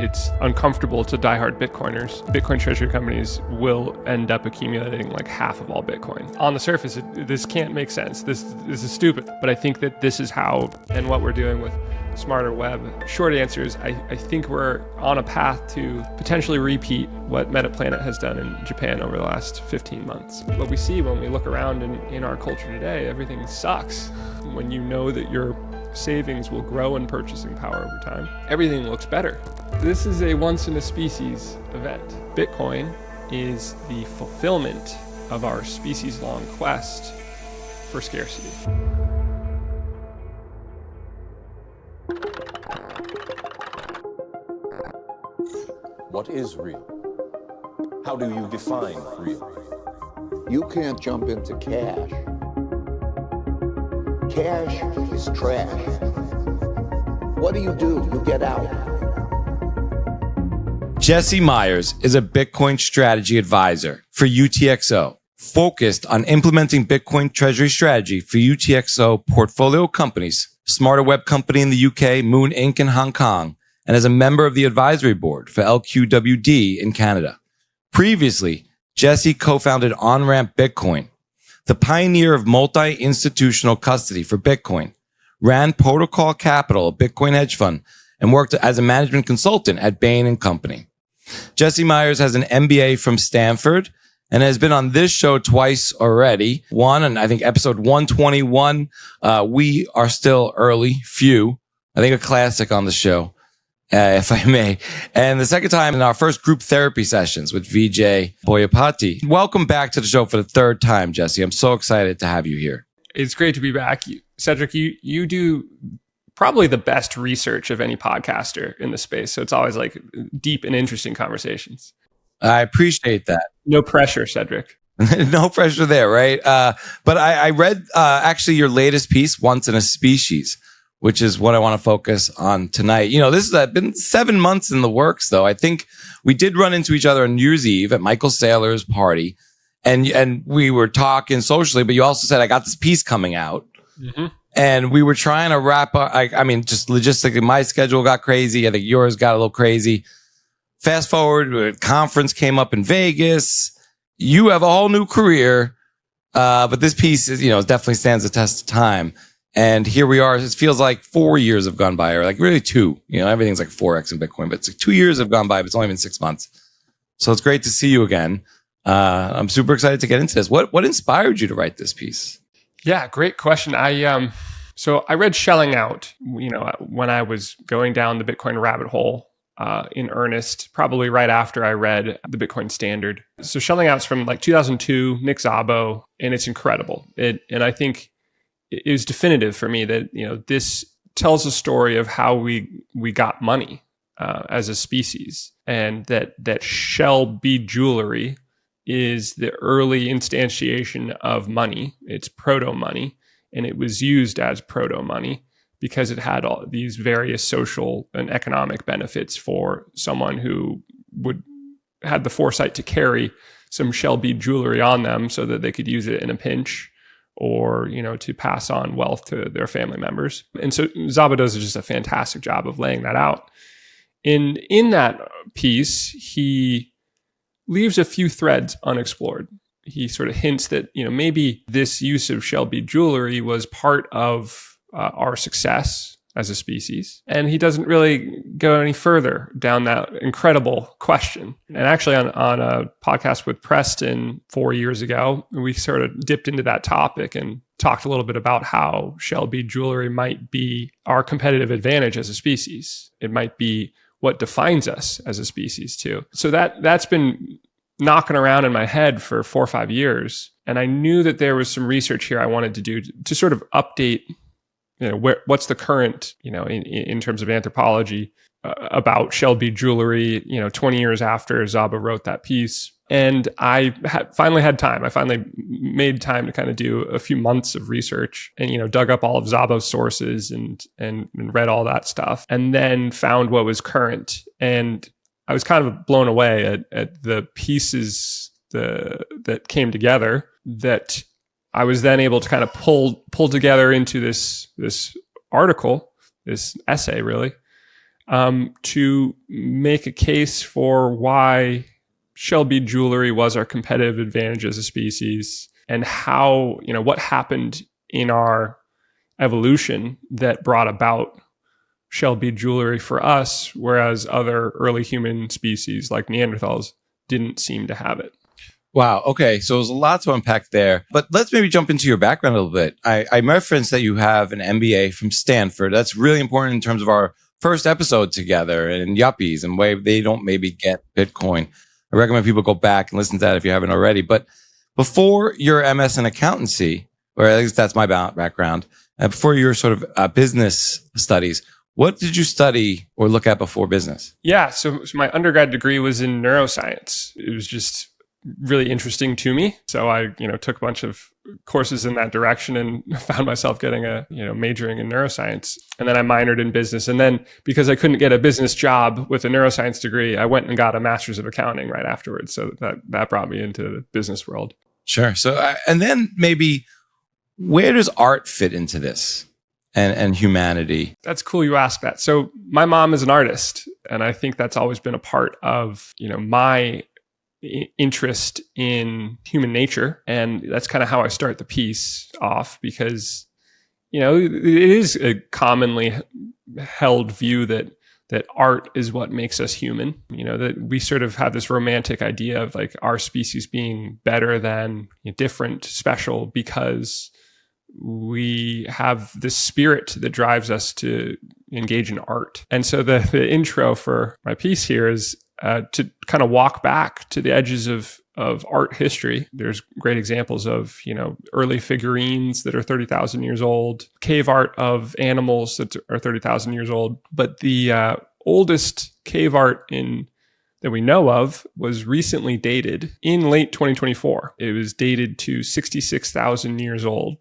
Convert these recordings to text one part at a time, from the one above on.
it's uncomfortable to diehard Bitcoiners. Bitcoin treasury companies will end up accumulating like half of all Bitcoin. On the surface, this can't make sense. This is stupid. But I think that this is how and what we're doing with Smarter Web. Short answer is I think we're on a path to potentially repeat what Metaplanet has done in Japan over the last 15 months. What we see when we look around in our culture today, everything sucks. When you know that your savings will grow in purchasing power over time, everything looks better. This is a once-in-a-species event. Bitcoin is the fulfillment of our species-long quest for scarcity. What is real? How do you define real? You can't jump into cash. Cash is trash. What do? You get out. Jesse Myers is a Bitcoin strategy advisor for UTXO, focused on implementing Bitcoin treasury strategy for UTXO portfolio companies, Smarter Web Company in the UK, Moon Inc. in Hong Kong, and as a member of the advisory board for LQWD in Canada. Previously, Jesse co-founded OnRamp Bitcoin, the pioneer of multi-institutional custody for Bitcoin, ran Protocol Capital, a Bitcoin hedge fund, and worked as a management consultant at Bain & Company. Jesse Myers has an MBA from Stanford and has been on this show twice already. One, and I think episode 121, We Are Still Early, Few, I think a classic on the show. If I may. And the second time in our first group therapy sessions with Vijay Boyapati. Welcome back to the show for the third time, Jesse. I'm so excited to have you here. It's great to be back. Cedric, you do probably the best research of any podcaster in the space. So it's always like deep and interesting conversations. I appreciate that. No pressure, Cedric. No pressure there, right? But I read actually your latest piece, Once in a Species, which is what I want to focus on tonight. You know, this has been 7 months in the works, though. I think we did run into each other on New Year's Eve at Michael Saylor's party, and we were talking socially, but you also said, I got this piece coming out. Mm-hmm. And we were trying to wrap up. I mean, just logistically, my schedule got crazy. I think yours got a little crazy. Fast forward, a conference came up in Vegas. You have a whole new career. But this piece is, definitely stands the test of time. And here we are. It feels like 4 years have gone by, or like really 2. Everything's like 4x in Bitcoin, but it's like 2 years have gone by, but it's only been 6 months. So it's great to see you again. I'm super excited to get into this. What inspired you to write this piece? Yeah, great question. So I read Shelling Out, when I was going down the Bitcoin rabbit hole in earnest, probably right after I read the Bitcoin Standard. So Shelling Out's from like 2002, Nick Szabo, and it's incredible. And I think it was definitive for me that, this tells a story of how we got money as a species, and that shell bead jewelry is the early instantiation of money. It's proto-money, and it was used as proto-money because it had all these various social and economic benefits for someone who had the foresight to carry some shell bead jewelry on them so that they could use it in a pinch, or, to pass on wealth to their family members. And so Szabo does just a fantastic job of laying that out. In that piece, he leaves a few threads unexplored. He sort of hints that, maybe this use of shell bead jewelry was part of our success as a species. And he doesn't really go any further down that incredible question. And actually on a podcast with Preston 4 years ago, we sort of dipped into that topic and talked a little bit about how shell bead jewelry might be our competitive advantage as a species. It might be what defines us as a species too. So that's been knocking around in my head for 4 or 5 years. And I knew that there was some research here I wanted to do to sort of update what's the current, in terms of anthropology about shell bead jewelry, 20 years after Szabo wrote that piece. And I finally had time. I finally made time to kind of do a few months of research and, dug up all of Szabo's sources and read all that stuff, and then found what was current. And I was kind of blown away at the pieces that came together that I was then able to kind of pull together into this article, this essay really, to make a case for why shell bead jewelry was our competitive advantage as a species, and how, what happened in our evolution that brought about shell bead jewelry for us, whereas other early human species like Neanderthals didn't seem to have it. Wow. Okay. So there's a lot to unpack there, but let's maybe jump into your background a little bit. I referenced that you have an MBA from Stanford. That's really important in terms of our first episode together and yuppies and way they don't maybe get Bitcoin. I recommend people go back and listen to that if you haven't already. But before your MS in accountancy, or at least that's my background, before your sort of business studies, what did you study or look at before business? Yeah. So my undergrad degree was in neuroscience. It was just really interesting to me. So I, took a bunch of courses in that direction and found myself getting majoring in neuroscience. And then I minored in business. And then because I couldn't get a business job with a neuroscience degree, I went and got a master's of accounting right afterwards. So that brought me into the business world. Sure. So, and then maybe where does art fit into this and humanity? That's cool you asked that. So my mom is an artist, and I think that's always been a part of, my interest in human nature. And that's kind of how I start the piece off, because, it is a commonly held view that art is what makes us human. That we sort of have this romantic idea of like our species being better than, different, special, because we have this spirit that drives us to engage in art. And so the intro for my piece here is to kind of walk back to the edges of art history. There's great examples of, early figurines that are 30,000 years old, cave art of animals that are 30,000 years old. But the oldest cave art that we know of was recently dated in late 2024. It was dated to 66,000 years old.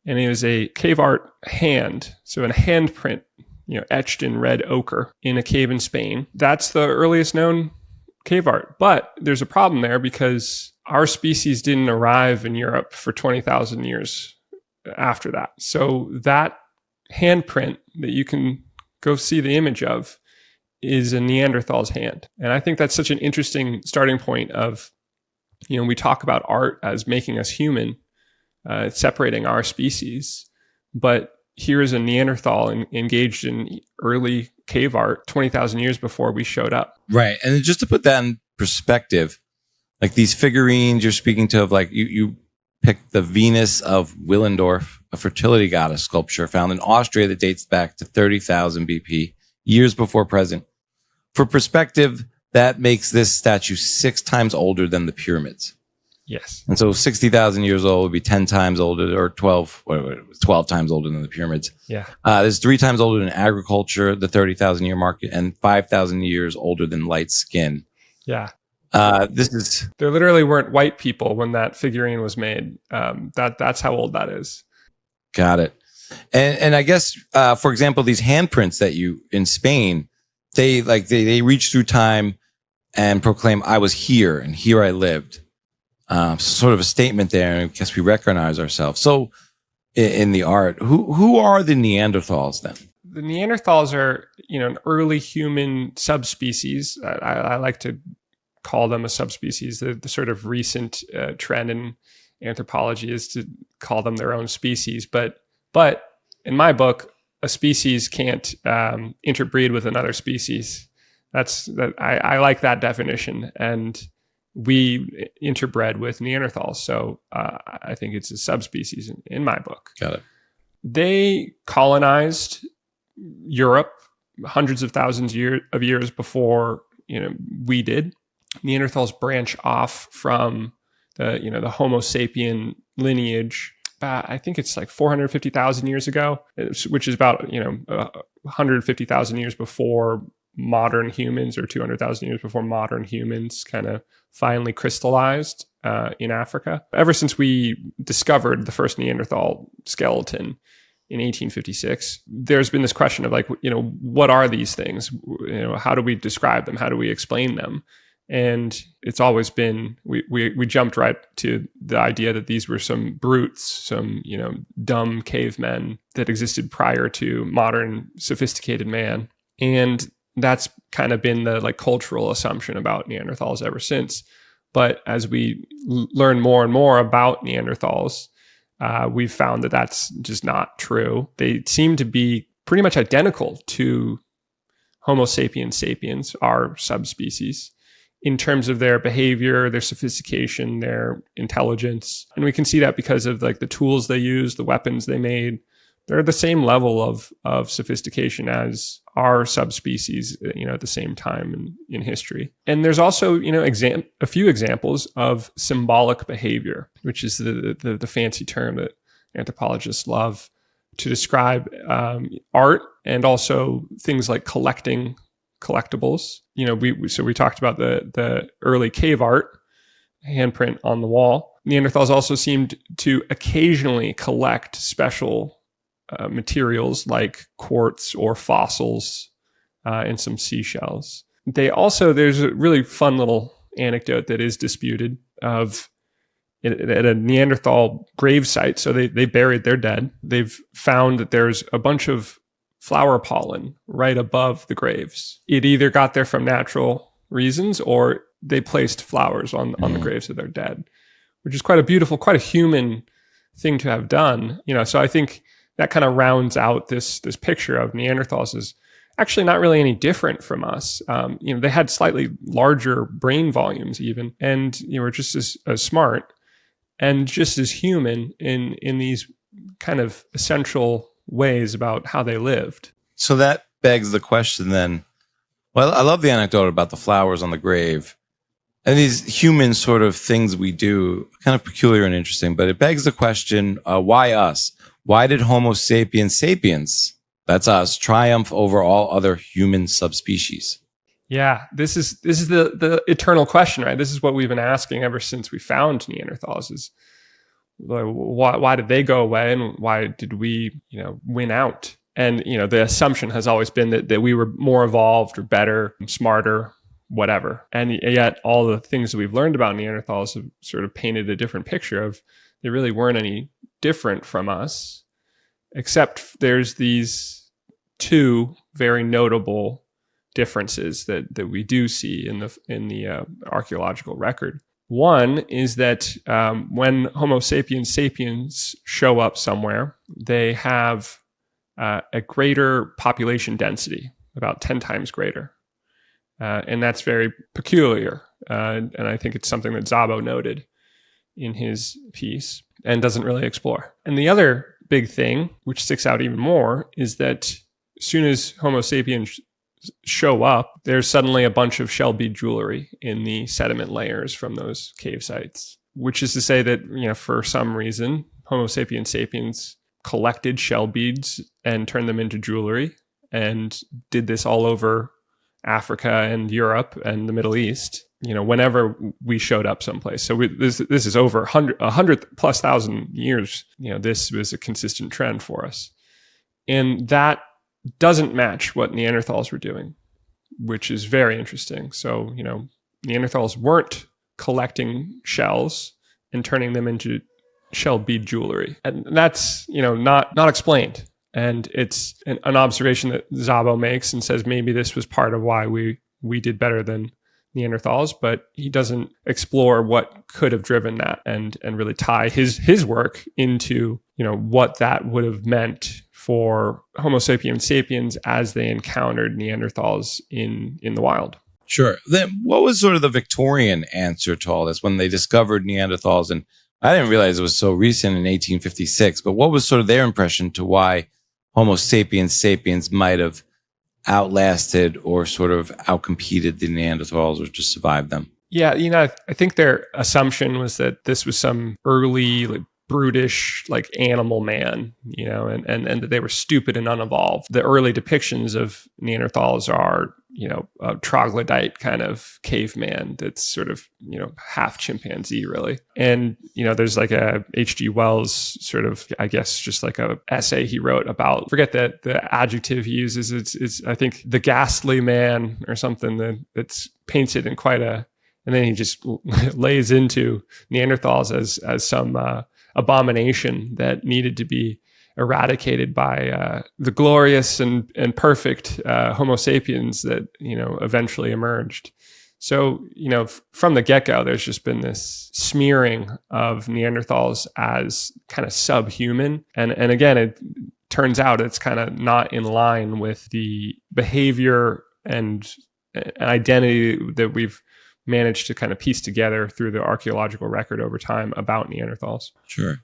And it was a cave art hand, so a handprint, etched in red ochre in a cave in Spain. That's the earliest known cave art. But there's a problem there, because our species didn't arrive in Europe for 20,000 years after that. So that handprint that you can go see the image of is a Neanderthal's hand. And I think that's such an interesting starting point of, we talk about art as making us human, separating our species. But here is a Neanderthal engaged in early cave art 20,000 years before we showed up. Right. And just to put that in perspective, like these figurines you're speaking to, of like you picked the Venus of Willendorf, a fertility goddess sculpture found in Austria that dates back to 30,000 BP, years before present. For perspective, that makes this statue 6 times older than the pyramids. Yes. And so 60,000 years old would be 10 times older, or 12 times older than the pyramids. Yeah. This is 3 times older than agriculture, the 30,000 year market, and 5,000 years older than light skin. Yeah. There literally weren't white people when that figurine was made. That's how old that is. Got it. And I guess, for example, these handprints that you in Spain, they reach through time and proclaim, I was here and here I lived. Sort of a statement there, and I guess we recognize ourselves. So in the art, who are the Neanderthals then? The Neanderthals are, an early human subspecies. I like to call them a subspecies. The sort of recent trend in anthropology is to call them their own species. But in my book, a species can't interbreed with another species. I like that definition. And we interbred with Neanderthals. So I think it's a subspecies in my book. Got it. They colonized Europe hundreds of thousands of years before we did. Neanderthals branch off from the Homo sapien lineage. I think it's like 450,000 years ago, which is about 150,000 years before modern humans, or 200,000 years before modern humans kind of finally crystallized in Africa. Ever since we discovered the first Neanderthal skeleton in 1856, there's been this question of like, what are these things? How do we describe them? How do we explain them? And it's always been, we jumped right to the idea that these were some brutes, some, dumb cavemen that existed prior to modern sophisticated man. And that's kind of been the like cultural assumption about Neanderthals ever since. But as we learn more and more about Neanderthals, we've found that that's just not true. They seem to be pretty much identical to Homo sapiens sapiens, our subspecies, in terms of their behavior, their sophistication, their intelligence. And we can see that because of like the tools they use, the weapons they made. They're the same level of sophistication as our subspecies, at the same time in history. And there's also, a few examples of symbolic behavior, which is the fancy term that anthropologists love to describe art and also things like collecting collectibles. We talked about the early cave art, handprint on the wall. Neanderthals also seemed to occasionally collect special materials like quartz or fossils and some seashells. There's a really fun little anecdote that is disputed of at a Neanderthal grave site. So they buried their dead. They've found that there's a bunch of flower pollen right above the graves. It either got there from natural reasons or they placed flowers on the graves of their dead, which is quite a human thing to have done. So I think that kind of rounds out this picture of Neanderthals as actually not really any different from us. They had slightly larger brain volumes even, and were just as smart and just as human in these kind of essential ways about how they lived. So that begs the question then. Well, I love the anecdote about the flowers on the grave. And these human sort of things we do, kind of peculiar and interesting, but it begs the question, why us? Why did Homo sapiens sapiens, that's us, triumph over all other human subspecies? Yeah, this is the eternal question, right? This is what we've been asking ever since we found Neanderthals is why did they go away and why did we, win out? And, the assumption has always been that we were more evolved or better, smarter, whatever. And yet all the things that we've learned about Neanderthals have sort of painted a different picture of they really weren't any different from us, except there's these two very notable differences that we do see in the archaeological record. One is that when Homo sapiens sapiens show up somewhere, they have a greater population density, about 10 times greater. And that's very peculiar. And I think it's something that Szabo noted in his piece and doesn't really explore. And the other big thing, which sticks out even more, is that as soon as Homo sapiens show up, there's suddenly a bunch of shell bead jewelry in the sediment layers from those cave sites, which is to say that, for some reason, Homo sapiens sapiens collected shell beads and turned them into jewelry and did this all over Africa and Europe and the Middle East, whenever we showed up someplace. So this is over 100,000+ years. This was a consistent trend for us. And that doesn't match what Neanderthals were doing, which is very interesting. So, Neanderthals weren't collecting shells and turning them into shell bead jewelry. And that's, not explained. And it's an observation that Szabo makes and says maybe this was part of why we did better than Neanderthals, but he doesn't explore what could have driven that and really tie his work into, what that would have meant for Homo sapiens sapiens as they encountered Neanderthals in the wild. Sure. Then what was sort of the Victorian answer to all this when they discovered Neanderthals? And I didn't realize it was so recent in 1856, but what was sort of their impression to why Homo sapiens sapiens might have outlasted or sort of outcompeted the Neanderthals or just survived them? Yeah, I think their assumption was that this was some early, brutish, animal man, and that they were stupid and unevolved. The early depictions of Neanderthals are, a troglodyte kind of caveman that's sort of, half chimpanzee really. And, there's a H.G. Wells sort of, I guess, just a essay he wrote about, forget that the adjective he uses, it's I think the ghastly man or something that's paints it in quite a, and then he just lays into Neanderthals as some abomination that needed to be eradicated by the glorious and perfect Homo sapiens that, eventually emerged. So, from the get-go, there's just been this smearing of Neanderthals as kind of subhuman. And again, it turns out it's kind of not in line with the behavior and identity that we've managed to kind of piece together through the archaeological record over time about Neanderthals. Sure.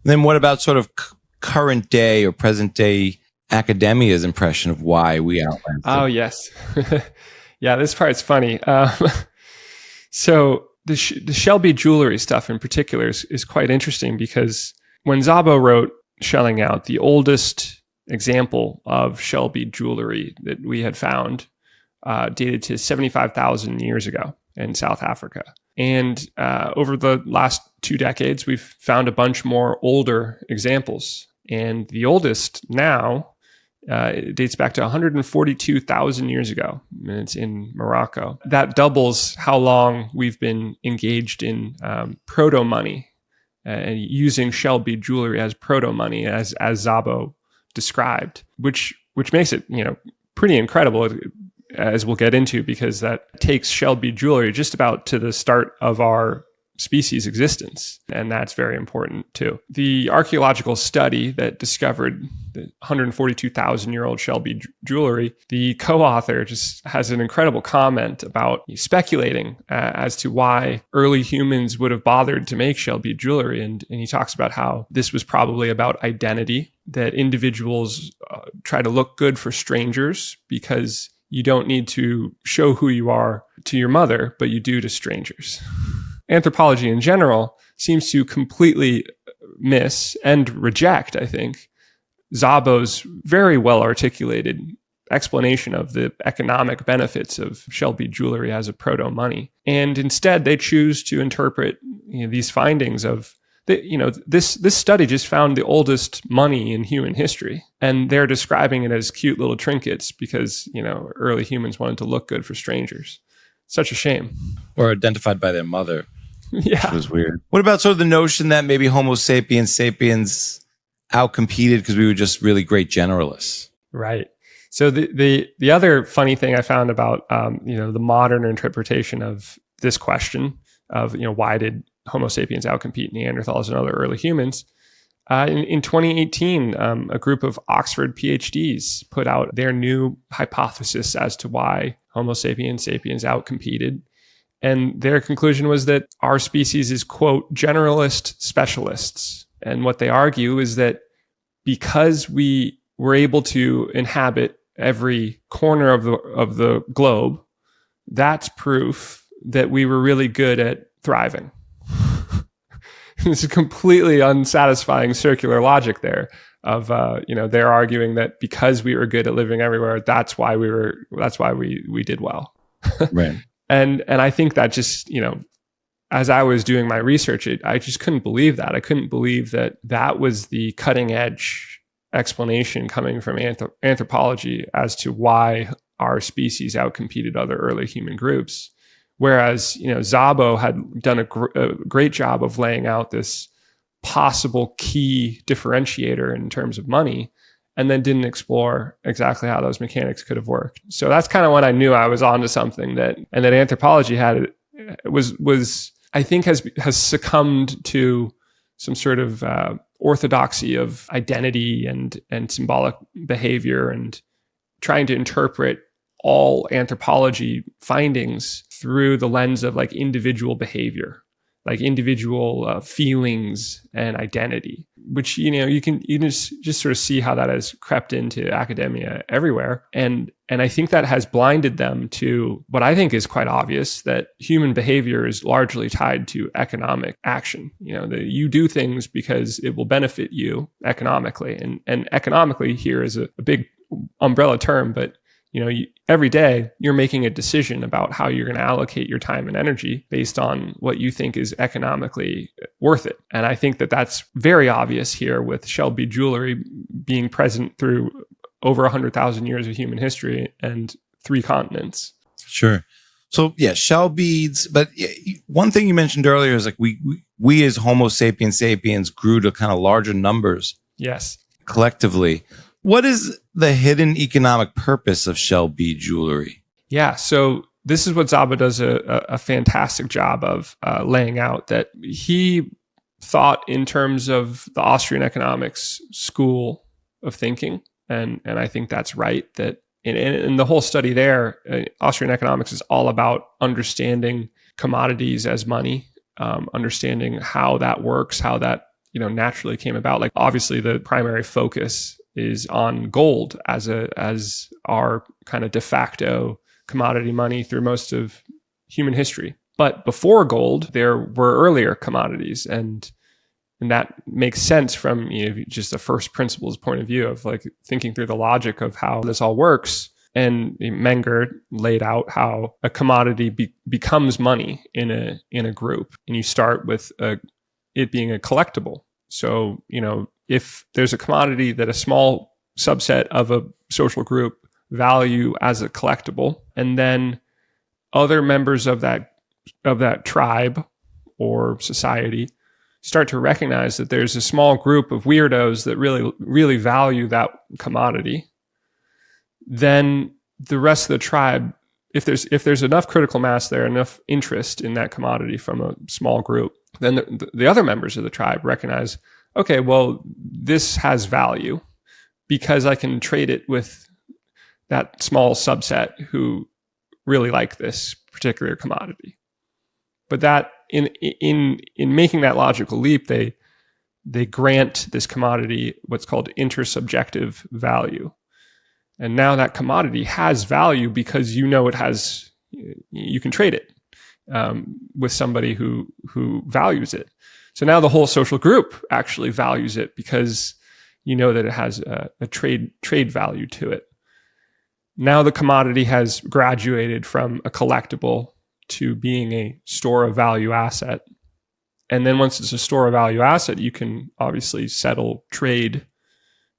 Then what about sort of current day or present day academia's impression of why we outland? Oh, yes. Yeah, this part's funny. So the Shelby jewelry stuff in particular is quite interesting because when Szabo wrote Shelling Out, the oldest example of Shelby jewelry that we had found dated to 75,000 years ago in South Africa. And over the last 2 decades, we've found a bunch more older examples. And the oldest now it dates back to 142,000 years ago, and it's in Morocco. That doubles how long we've been engaged in proto-money and using shell bead jewelry as proto-money, as Szabo described, which makes it pretty incredible, as we'll get into, because that takes shell bead jewelry just about to the start of our species existence. And that's very important too. The archaeological study that discovered the 142,000-year-old shell bead jewelry, the co-author just has an incredible comment about speculating as to why early humans would have bothered to make shell bead jewelry. And he talks about how this was probably about identity, that individuals try to look good for strangers because you don't need to show who you are to your mother, but you do to strangers. Anthropology in general seems to completely miss and reject, I think, Szabo's very well articulated explanation of the economic benefits of shell bead jewelry as a proto-money. And instead, they choose to interpret these findings of, this study just found the oldest money in human history. And they're describing it as cute little trinkets because, early humans wanted to look good for strangers. Such a shame. Or identified by their mother. Yeah. Which was weird. What about sort of the notion that maybe Homo sapiens outcompeted because we were just really great generalists? Right. So the other funny thing I found about the modern interpretation of this question of why did Homo sapiens outcompete Neanderthals and other early humans? In 2018, a group of Oxford PhDs put out their new hypothesis as to why Homo sapiens outcompeted. And their conclusion was that our species is, quote, generalist specialists. And what they argue is that because we were able to inhabit every corner of the globe, that's proof that we were really good at thriving. It's a completely unsatisfying circular logic there of, they're arguing that because we were good at living everywhere, that's why we did well. Right. And I think that just, as I was doing my research, I just couldn't believe that. I couldn't believe that was the cutting edge explanation coming from anthropology as to why our species outcompeted other early human groups. Whereas, Szabo had done a great job of laying out this possible key differentiator in terms of money, and then didn't explore exactly how those mechanics could have worked. So that's kind of when I knew I was onto something, that anthropology was I think has succumbed to some sort of orthodoxy of identity and symbolic behavior, and trying to interpret all anthropology findings through the lens of like individual behavior, like individual feelings and identity, which, you can just sort of see how that has crept into academia everywhere. And I think that has blinded them to what I think is quite obvious, that human behavior is largely tied to economic action. That you do things because it will benefit you economically. And economically here is a big umbrella term, but every day you're making a decision about how you're going to allocate your time and energy based on what you think is economically worth it. And I think that that's very obvious here with shell bead jewelry being present through over 100,000 years of human history and 3 continents. Sure. So yeah, shell beads. But one thing you mentioned earlier is like we as Homo sapiens grew to kind of larger numbers. Yes. collectively. What is the hidden economic purpose of shell bead jewelry? Yeah, so this is what Szabo does a fantastic job of laying out, that he thought in terms of the Austrian economics school of thinking. And I think that's right, that in the whole study there, Austrian economics is all about understanding commodities as money, understanding how that works, how that naturally came about. Like, obviously the primary focus is on gold as our kind of de facto commodity money through most of human history. But before gold, there were earlier commodities, and that makes sense from just the first principles point of view of like thinking through the logic of how this all works. And Menger laid out how a commodity becomes money in a group, and you start with it being a collectible. So if there's a commodity that a small subset of a social group value as a collectible, and then other members of that tribe or society start to recognize that there's a small group of weirdos that really value that commodity, then the rest of the tribe, if there's enough critical mass there, enough interest in that commodity from a small group, then the other members of the tribe recognize, okay, well, this has value because I can trade it with that small subset who really like this particular commodity. But that in making that logical leap, they grant this commodity what's called intersubjective value. And now that commodity has value because it has, you can trade it with somebody who values it. So now the whole social group actually values it because that it has a trade value to it. Now the commodity has graduated from a collectible to being a store of value asset. And then once it's a store of value asset, you can obviously settle trade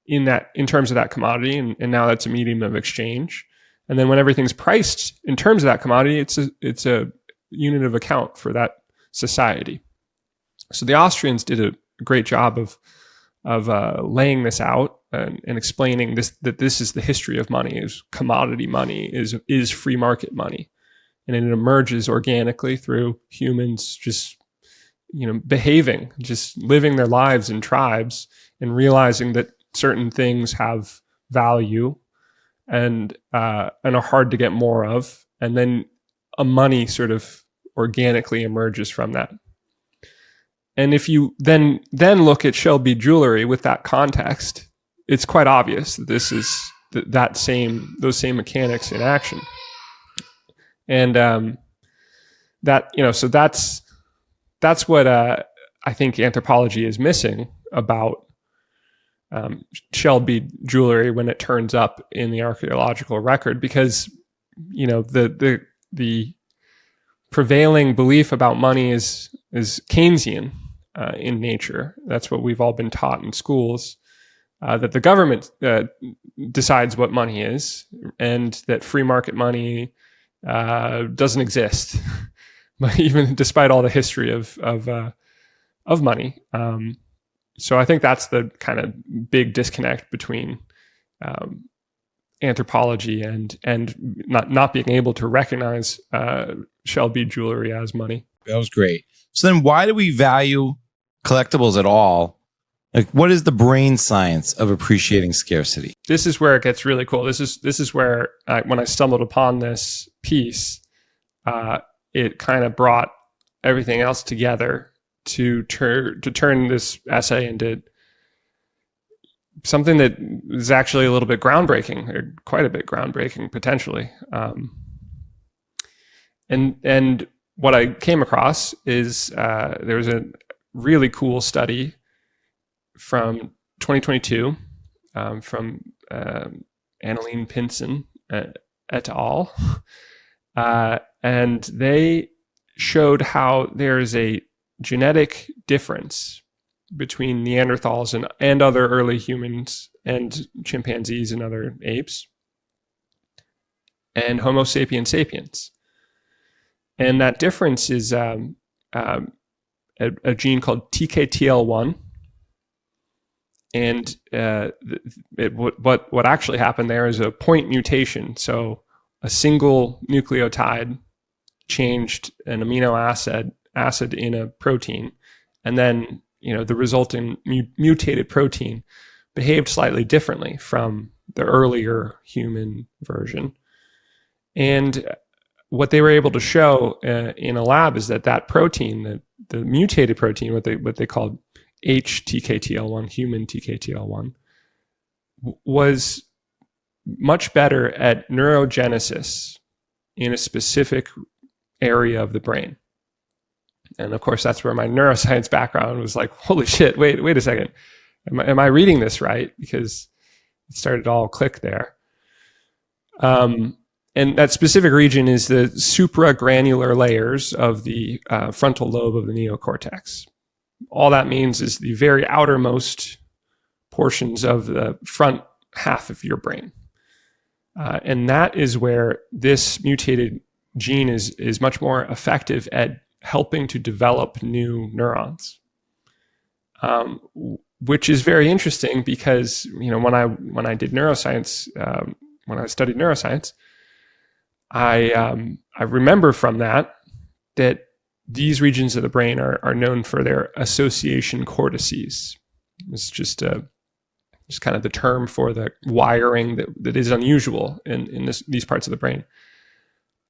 in terms of that commodity. And now that's a medium of exchange. And then when everything's priced in terms of that commodity, it's a unit of account for that society. So the Austrians did a great job of laying this out and explaining that this is the history of money, is commodity money, is free market money. And it emerges organically through humans just, behaving, just living their lives in tribes and realizing that certain things have value and are hard to get more of. And then a money sort of organically emerges from that. And if you then look at shell bead jewelry with that context, it's quite obvious that this is those same mechanics in action. And so that's what I think anthropology is missing about shell bead jewelry when it turns up in the archaeological record, because the prevailing belief about money is Keynesian in nature. That's what we've all been taught in schools, that the government decides what money is, and that free market money doesn't exist. But even despite all the history of money, so I think that's the kind of big disconnect between anthropology and not being able to recognize shell bead jewelry as money. That was great. So then why do we value collectibles at all? Like, what is the brain science of appreciating scarcity? This is where it gets really cool. This is where when I stumbled upon this piece, it kind of brought everything else together to turn this essay into something that is actually a little bit groundbreaking, or quite a bit groundbreaking potentially. And what I came across is there was a really cool study from 2022 from Annelien Pinson et al. And they showed how there's a genetic difference between Neanderthals and other early humans and chimpanzees and other apes and Homo sapiens sapiens. And that difference is a gene called TKTL1. And what actually happened there is a point mutation. So a single nucleotide changed an amino acid in a protein, and then the resulting mutated protein behaved slightly differently from the earlier human version. And what they were able to show in a lab is that protein, the mutated protein, what they called HTKTL1, human TKTL1, was much better at neurogenesis in a specific area of the brain. And of course, that's where my neuroscience background was like, holy shit, wait a second. Am I reading this right? Because it started to all click there. And that specific region is the supragranular layers of the frontal lobe of the neocortex. All that means is the very outermost portions of the front half of your brain. And that is where this mutated gene is much more effective at helping to develop new neurons, which is very interesting because when I did neuroscience, when I studied neuroscience, I remember from that these regions of the brain are known for their association cortices. It's just kind of the term for the wiring that is unusual in these parts of the brain.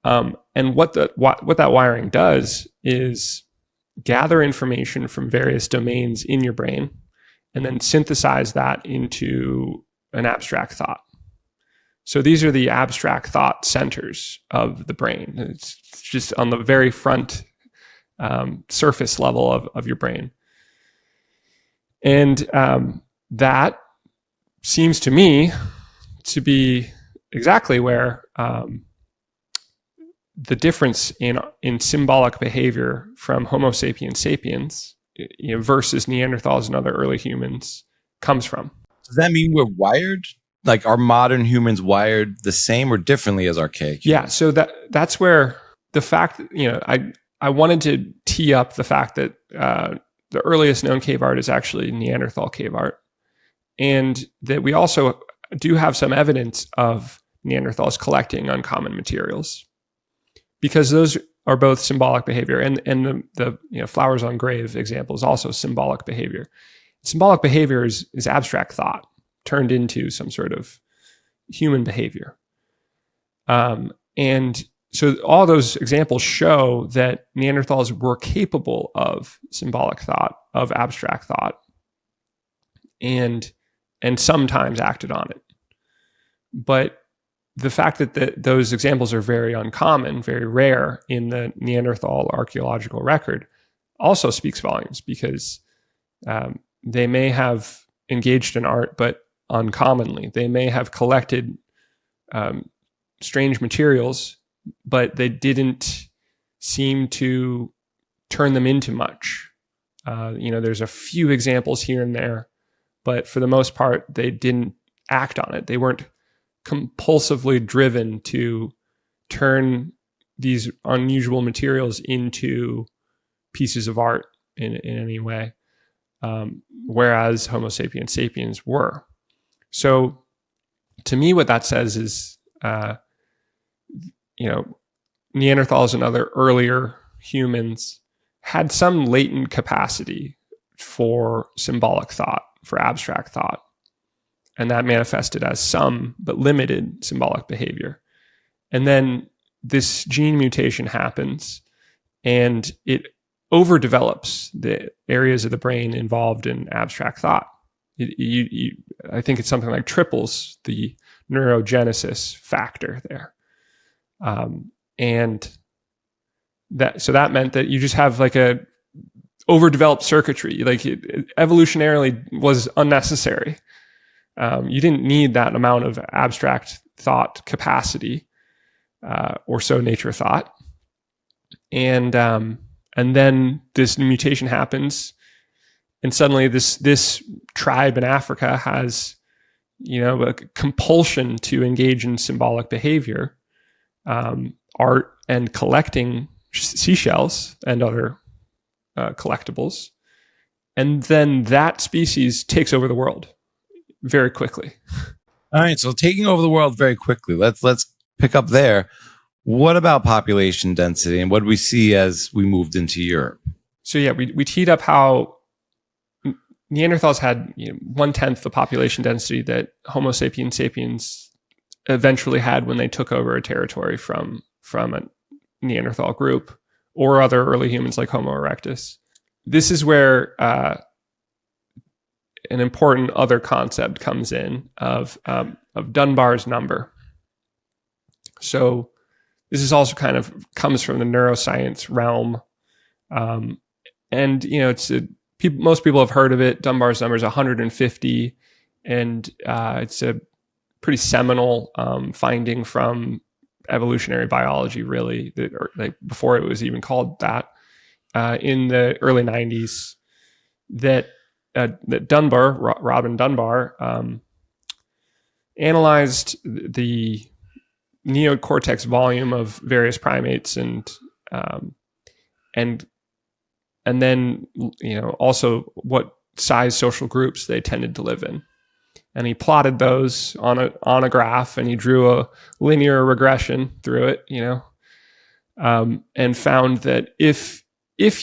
And what that wiring does is gather information from various domains in your brain and then synthesize that into an abstract thought. So these are the abstract thought centers of the brain. It's just on the very front surface level of your brain. And that seems to me to be exactly where the difference in symbolic behavior from Homo sapiens sapiens versus Neanderthals and other early humans comes from. Does that mean we're wired? Like, are modern humans wired the same or differently as archaic humans? Yeah, so that's where the fact, I wanted to tee up the fact that the earliest known cave art is actually Neanderthal cave art. And that we also do have some evidence of Neanderthals collecting uncommon materials, because those are both symbolic behavior, and the flowers on grave example is also symbolic behavior. Symbolic behavior is abstract thought turned into some sort of human behavior. And so all those examples show that Neanderthals were capable of symbolic thought, of abstract thought, and sometimes acted on it. But the fact that those examples are very uncommon, very rare in the Neanderthal archaeological record also speaks volumes, because they may have engaged in art, but uncommonly. They may have collected strange materials, but they didn't seem to turn them into much. There's a few examples here and there, but for the most part, they didn't act on it. They weren't compulsively driven to turn these unusual materials into pieces of art in any way, whereas Homo sapiens sapiens were. So to me, what that says is, Neanderthals and other earlier humans had some latent capacity for symbolic thought, for abstract thought. And that manifested as some, but limited symbolic behavior. And then this gene mutation happens, and it overdevelops the areas of the brain involved in abstract thought. I think it's something like triples the neurogenesis factor there. And that meant that you just have like a overdeveloped circuitry, like it evolutionarily was unnecessary. You didn't need that amount of abstract thought capacity, or so nature thought. And then this mutation happens, and suddenly this tribe in Africa has, a compulsion to engage in symbolic behavior, art and collecting seashells and other collectibles. And then that species takes over the world very quickly. All right, so taking over the world very quickly. Let's pick up there. What about population density, and what did we see as we moved into Europe? So yeah, we teed up how Neanderthals had 1/10 the population density that Homo sapiens eventually had when they took over a territory from a Neanderthal group or other early humans like Homo erectus. This is where an important other concept comes in of Dunbar's number. So this is also kind of comes from the neuroscience realm, and it's most people have heard of it. Dunbar's number is 150, and it's a pretty seminal finding from evolutionary biology, really, before it was even called that, in the early 90s, that Dunbar, Robin Dunbar, analyzed the neocortex volume of various primates and then also what size social groups they tended to live in. And he plotted those on a graph, and he drew a linear regression through it, and found that if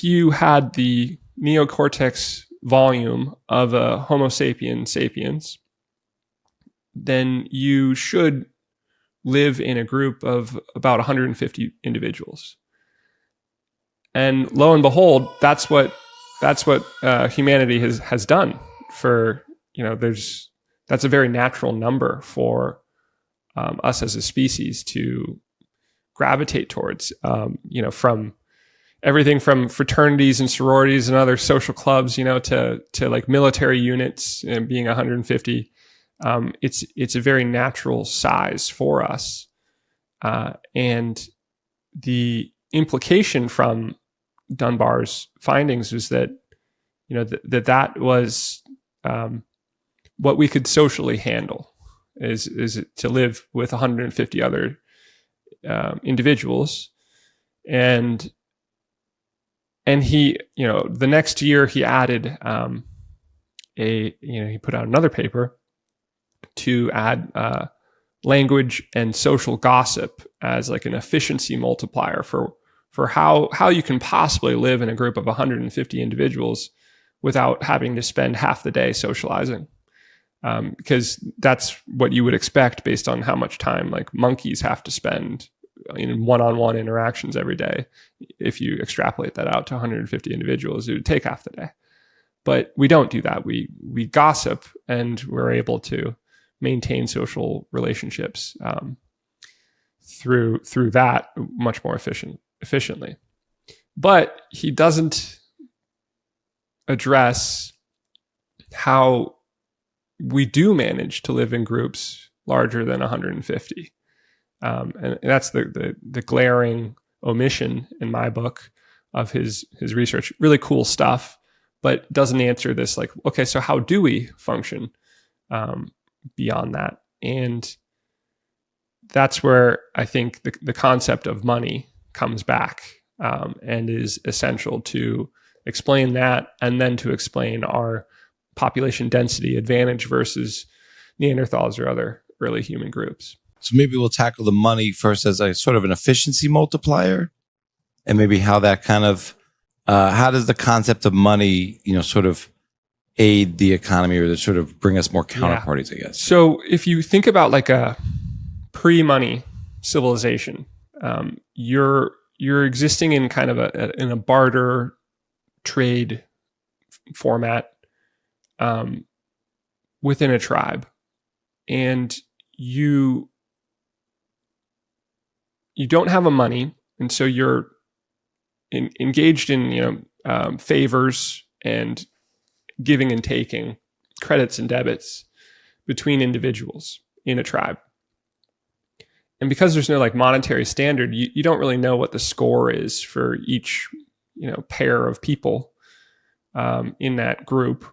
you had the neocortex volume of a Homo sapiens, then you should live in a group of about 150 individuals. And lo and behold, that's what humanity has done. For that's a very natural number for us as a species to gravitate towards. From everything from fraternities and sororities and other social clubs, to like military units and being 150. It's a very natural size for us, and the implication from Dunbar's findings was that that was what we could socially handle is to live with 150 other individuals, and he the next year he added he put out another paper to add language and social gossip as like an efficiency multiplier for how you can possibly live in a group of 150 individuals without having to spend half the day socializing. Because that's what you would expect based on how much time like monkeys have to spend in one-on-one interactions every day. If you extrapolate that out to 150 individuals, it would take half the day. But we don't do that. We gossip, and we're able to maintain social relationships through that much more efficiently. But he doesn't address how we do manage to live in groups larger than 150. And that's the glaring omission in my book of his research. Really cool stuff, but doesn't answer this, like, okay, so how do we function beyond that? And that's where I think the concept of money comes back and is essential to explain that, and then to explain our population density advantage versus Neanderthals or other early human groups. So maybe we'll tackle the money first as a sort of an efficiency multiplier, and maybe how that kind of, how does the concept of money, sort of aid the economy, or to sort of bring us more counterparties, I guess. So if you think about like a pre-money civilization, you're existing in kind of in a barter trade format within a tribe, and you don't have a money, and so you're engaged in favors and giving and taking, credits and debits between individuals in a tribe. And because there's no like monetary standard, you don't really know what the score is for each pair of people in that group.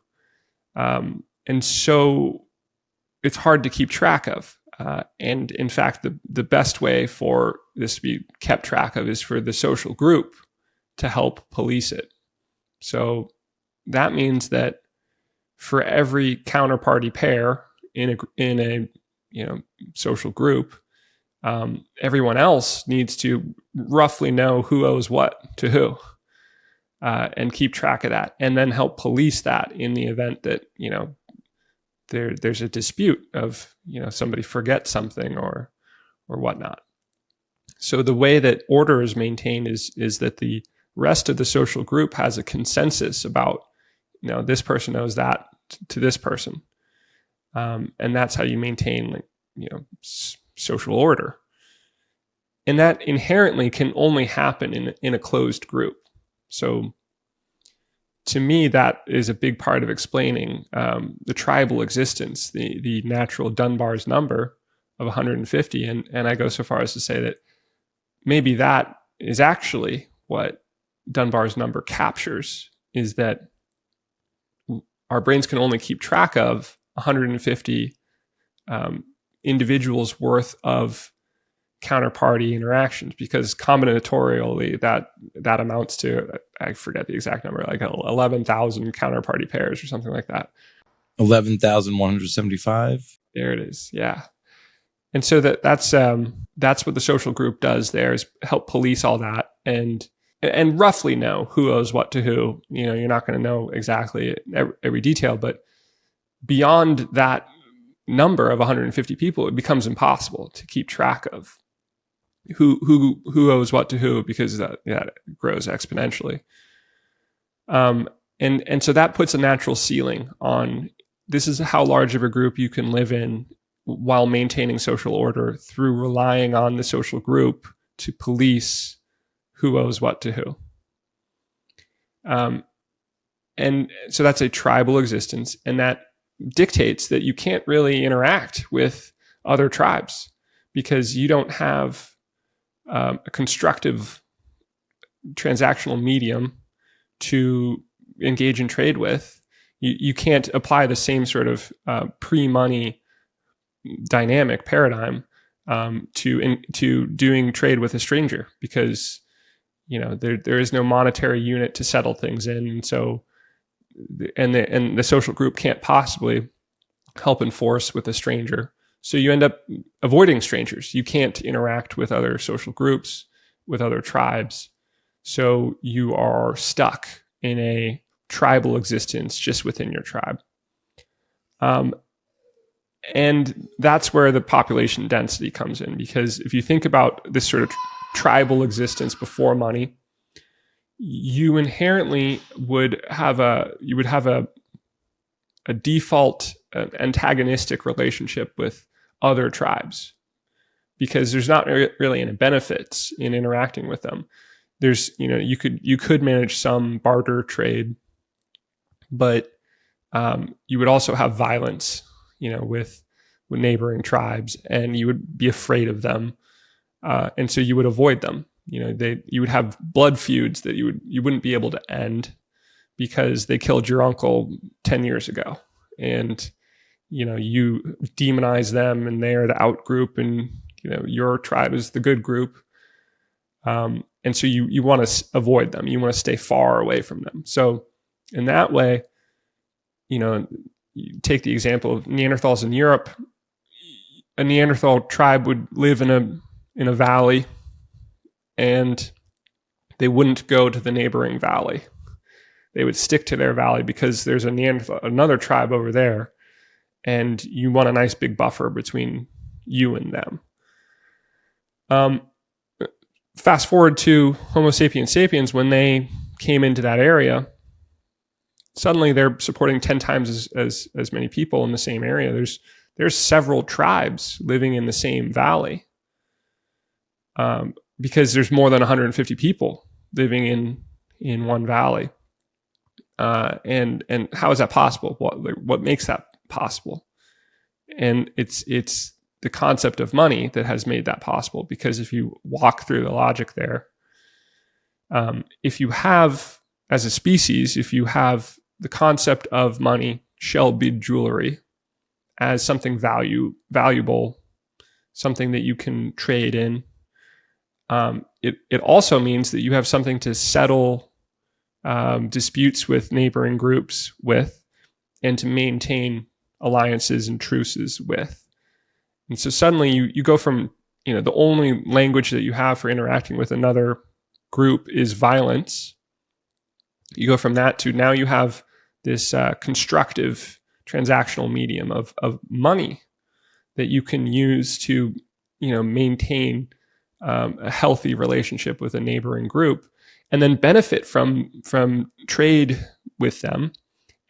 And so it's hard to keep track of. And in fact, the best way for this to be kept track of is for the social group to help police it. So that means that for every counterparty pair in a social group, everyone else needs to roughly know who owes what to who, and keep track of that, and then help police that in the event that there's a dispute of somebody forgets something or whatnot. So the way that order is maintained is that the rest of the social group has a consensus about this person owes that to this person, and that's how you maintain social order. And that inherently can only happen in a closed group. So to me, that is a big part of explaining the tribal existence, the natural Dunbar's number of 150. And I go so far as to say that maybe that is actually what Dunbar's number captures, is that our brains can only keep track of 150 individuals worth of counterparty interactions, because combinatorially that amounts to, I forget the exact number, like 11,000 counterparty pairs or something like that. 11,175. There it is. Yeah. And so that's what the social group does there, is help police all that and roughly know who owes what to who. You're not going to know exactly every detail, but beyond that number of 150 people, it becomes impossible to keep track of who owes what to who, because that grows exponentially. And so that puts a natural ceiling on, this is how large of a group you can live in while maintaining social order, through relying on the social group to police who owes what to who. And so that's a tribal existence, and that dictates that you can't really interact with other tribes, because you don't have a constructive transactional medium to engage in trade with. You can't apply the same sort of pre-money dynamic paradigm to doing trade with a stranger, because there is no monetary unit to settle things in, and so the social group can't possibly help enforce with a stranger. So you end up avoiding strangers. You can't interact with other social groups, with other tribes. So you are stuck in a tribal existence just within your tribe. And that's where the population density comes in, because if you think about this sort of tribal existence before money, you inherently would have a default antagonistic relationship with other tribes, because there's not really any benefits in interacting with them. There's, you could manage some barter trade, but you would also have violence, with neighboring tribes, and you would be afraid of them, and so you would avoid them. You would have blood feuds that you wouldn't be able to end, because they killed your uncle 10 years ago, and you demonize them, and they are the out group, and your tribe is the good group, and so you want to avoid them. You want to stay far away from them. So in that way, you take the example of Neanderthals in Europe. A Neanderthal tribe would live in a valley, and they wouldn't go to the neighboring valley. They would stick to their valley because there's another tribe over there, and you want a nice big buffer between you and them. Fast forward to Homo sapiens sapiens, when they came into that area, suddenly they're supporting 10 times as many people in the same area. There's several tribes living in the same valley, because there's more than 150 people living in one valley. And how is that possible? What makes that possible? And it's the concept of money that has made that possible, because if you walk through the logic there, if you have, as a species, if you have the concept of money, shell bead jewelry, as something valuable, something that you can trade in, it also means that you have something to settle disputes with neighboring groups with, and to maintain alliances and truces with. And so suddenly you go from, the only language that you have for interacting with another group is violence. You go from that to now you have this constructive transactional medium of money that you can use to, maintain a healthy relationship with a neighboring group, and then benefit from trade with them,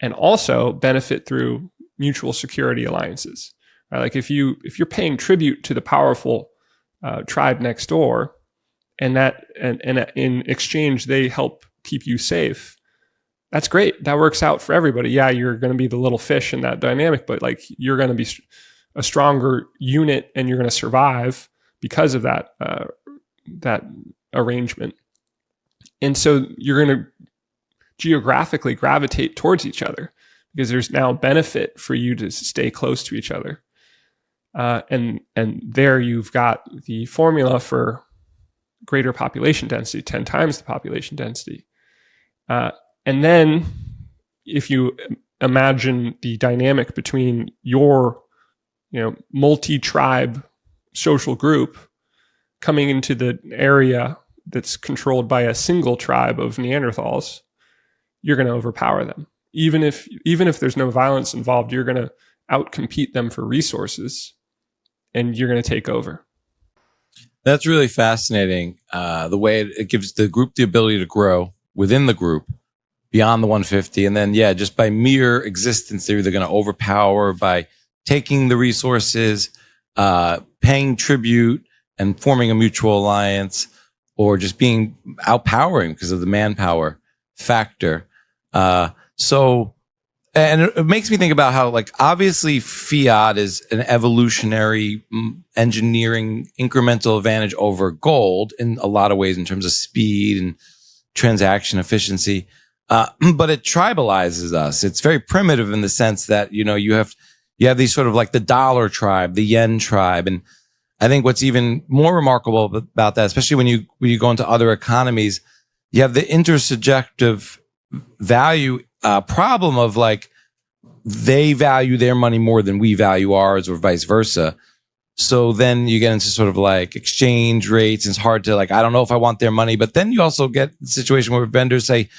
and also benefit through mutual security alliances. Right? Like if you're paying tribute to the powerful tribe next door, and in exchange they help keep you safe, that's great. That works out for everybody. Yeah, you're going to be the little fish in that dynamic, but like you're going to be a stronger unit, and you're going to survive because of that arrangement. And so you're going to geographically gravitate towards each other because there's now benefit for you to stay close to each other. And there you've got the formula for greater population density, 10 times the population density. And then if you imagine the dynamic between your, multi-tribe social group coming into the area that's controlled by a single tribe of Neanderthals, you're going to overpower them. Even if there's no violence involved, you're going to outcompete them for resources, and you're going to take over. That's really fascinating. The way it gives the group the ability to grow within the group beyond the 150. And then, just by mere existence, they're either going to overpower by taking the resources, paying tribute and forming a mutual alliance, or just being outpowering because of the manpower factor. So it makes me think about how, like, obviously fiat is an evolutionary engineering incremental advantage over gold in a lot of ways in terms of speed and transaction efficiency. But it tribalizes us. It's very primitive in the sense that, you have these sort of like the dollar tribe, the yen tribe. And I think what's even more remarkable about that, especially when you go into other economies, you have the intersubjective value problem of like, they value their money more than we value ours, or vice versa. So then you get into sort of like exchange rates. And it's hard to like, I don't know if I want their money, but then you also get the situation where vendors say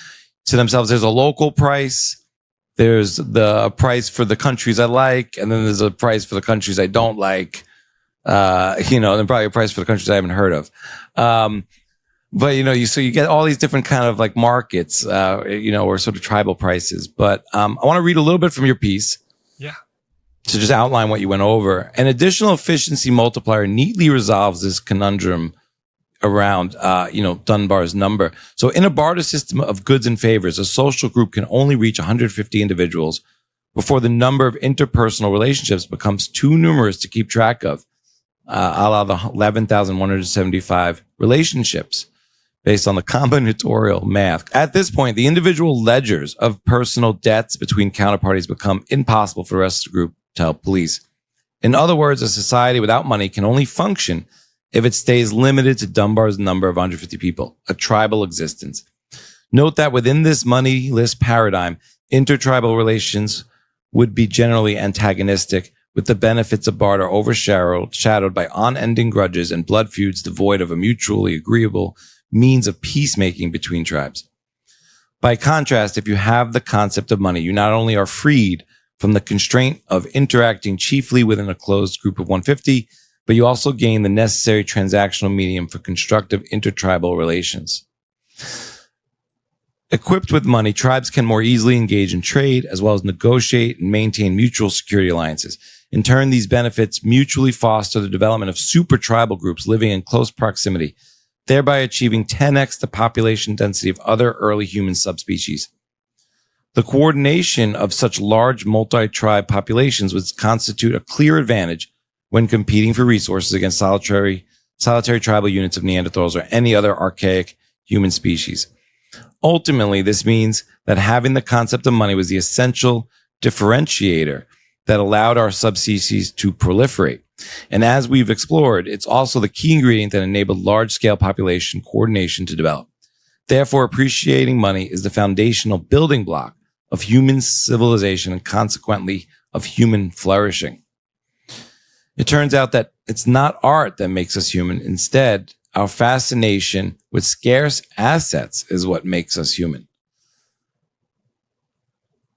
to themselves, there's a local price, there's the price for the countries I like, and then there's a price for the countries I don't like, and then probably a price for the countries I haven't heard of. But so you get all these different kind of like markets, or sort of tribal prices. But I want to read a little bit from your piece. Yeah. To just outline what you went over. An additional efficiency multiplier neatly resolves this conundrum around, Dunbar's number. So in a barter system of goods and favors, a social group can only reach 150 individuals before the number of interpersonal relationships becomes too numerous to keep track of, a la the 11,175 relationships based on the combinatorial math. At this point, the individual ledgers of personal debts between counterparties become impossible for the rest of the group to help police. In other words, a society without money can only function if it stays limited to Dunbar's number of 150 people, a tribal existence. Note that within this moneyless paradigm, intertribal relations would be generally antagonistic, with the benefits of barter overshadowed by unending grudges and blood feuds devoid of a mutually agreeable means of peacemaking between tribes. By contrast, if you have the concept of money, you not only are freed from the constraint of interacting chiefly within a closed group of 150, but you also gain the necessary transactional medium for constructive intertribal relations. Equipped with money, tribes can more easily engage in trade, as well as negotiate and maintain mutual security alliances. In turn, these benefits mutually foster the development of super tribal groups living in close proximity, thereby achieving 10x the population density of other early human subspecies. The coordination of such large multi-tribe populations would constitute a clear advantage when competing for resources against solitary tribal units of Neanderthals or any other archaic human species. Ultimately, this means that having the concept of money was the essential differentiator that allowed our subspecies to proliferate. And as we've explored, it's also the key ingredient that enabled large-scale population coordination to develop. Therefore, appreciating money is the foundational building block of human civilization and consequently of human flourishing. It turns out that it's not art that makes us human. Instead, our fascination with scarce assets is what makes us human.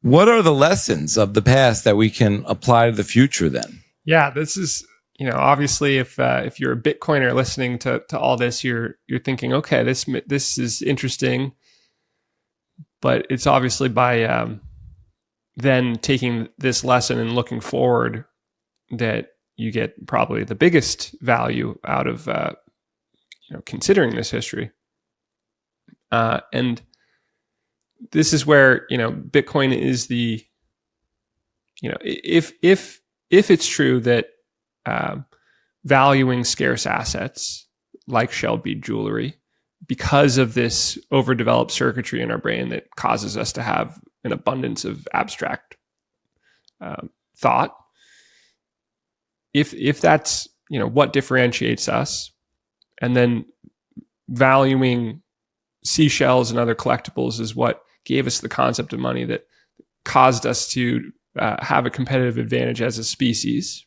What are the lessons of the past that we can apply to the future then? Yeah, this is, obviously if you're a Bitcoiner listening to all this, you're thinking, okay, this is interesting, but it's obviously by then taking this lesson and looking forward that you get probably the biggest value out of considering this history. And this is where Bitcoin is the if it's true that valuing scarce assets like shell bead jewelry, because of this overdeveloped circuitry in our brain that causes us to have an abundance of abstract thought, if that's what differentiates us, and then valuing seashells and other collectibles is what gave us the concept of money that caused us to have a competitive advantage as a species,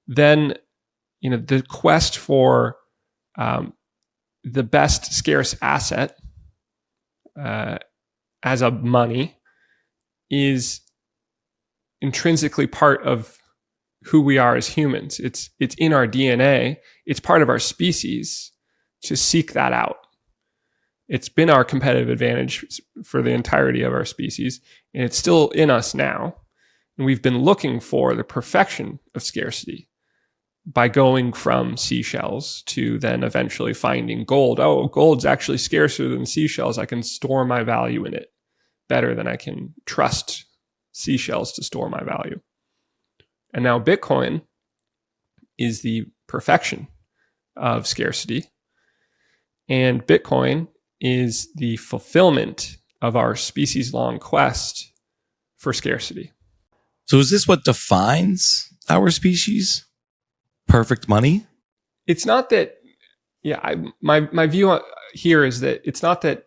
then the quest for the best scarce asset as a money is intrinsically part of who we are as humans. It's in our DNA. It's part of our species to seek that out. It's been our competitive advantage for the entirety of our species, and it's still in us now. And we've been looking for the perfection of scarcity by going from seashells to then eventually finding gold. Oh, gold's actually scarcer than seashells. I can store my value in it better than I can trust seashells to store my value. And now Bitcoin is the perfection of scarcity. And Bitcoin is the fulfillment of our species-long quest for scarcity. So is this what defines our species? Perfect money? It's not that, my view here is that it's not that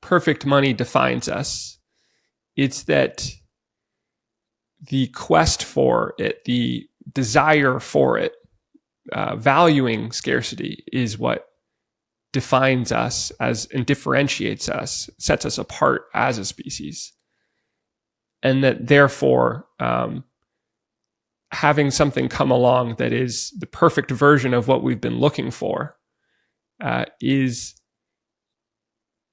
perfect money defines us. It's that the quest for it, the desire for it, valuing scarcity is what defines us and differentiates us, sets us apart as a species. And that therefore, having something come along that is the perfect version of what we've been looking for is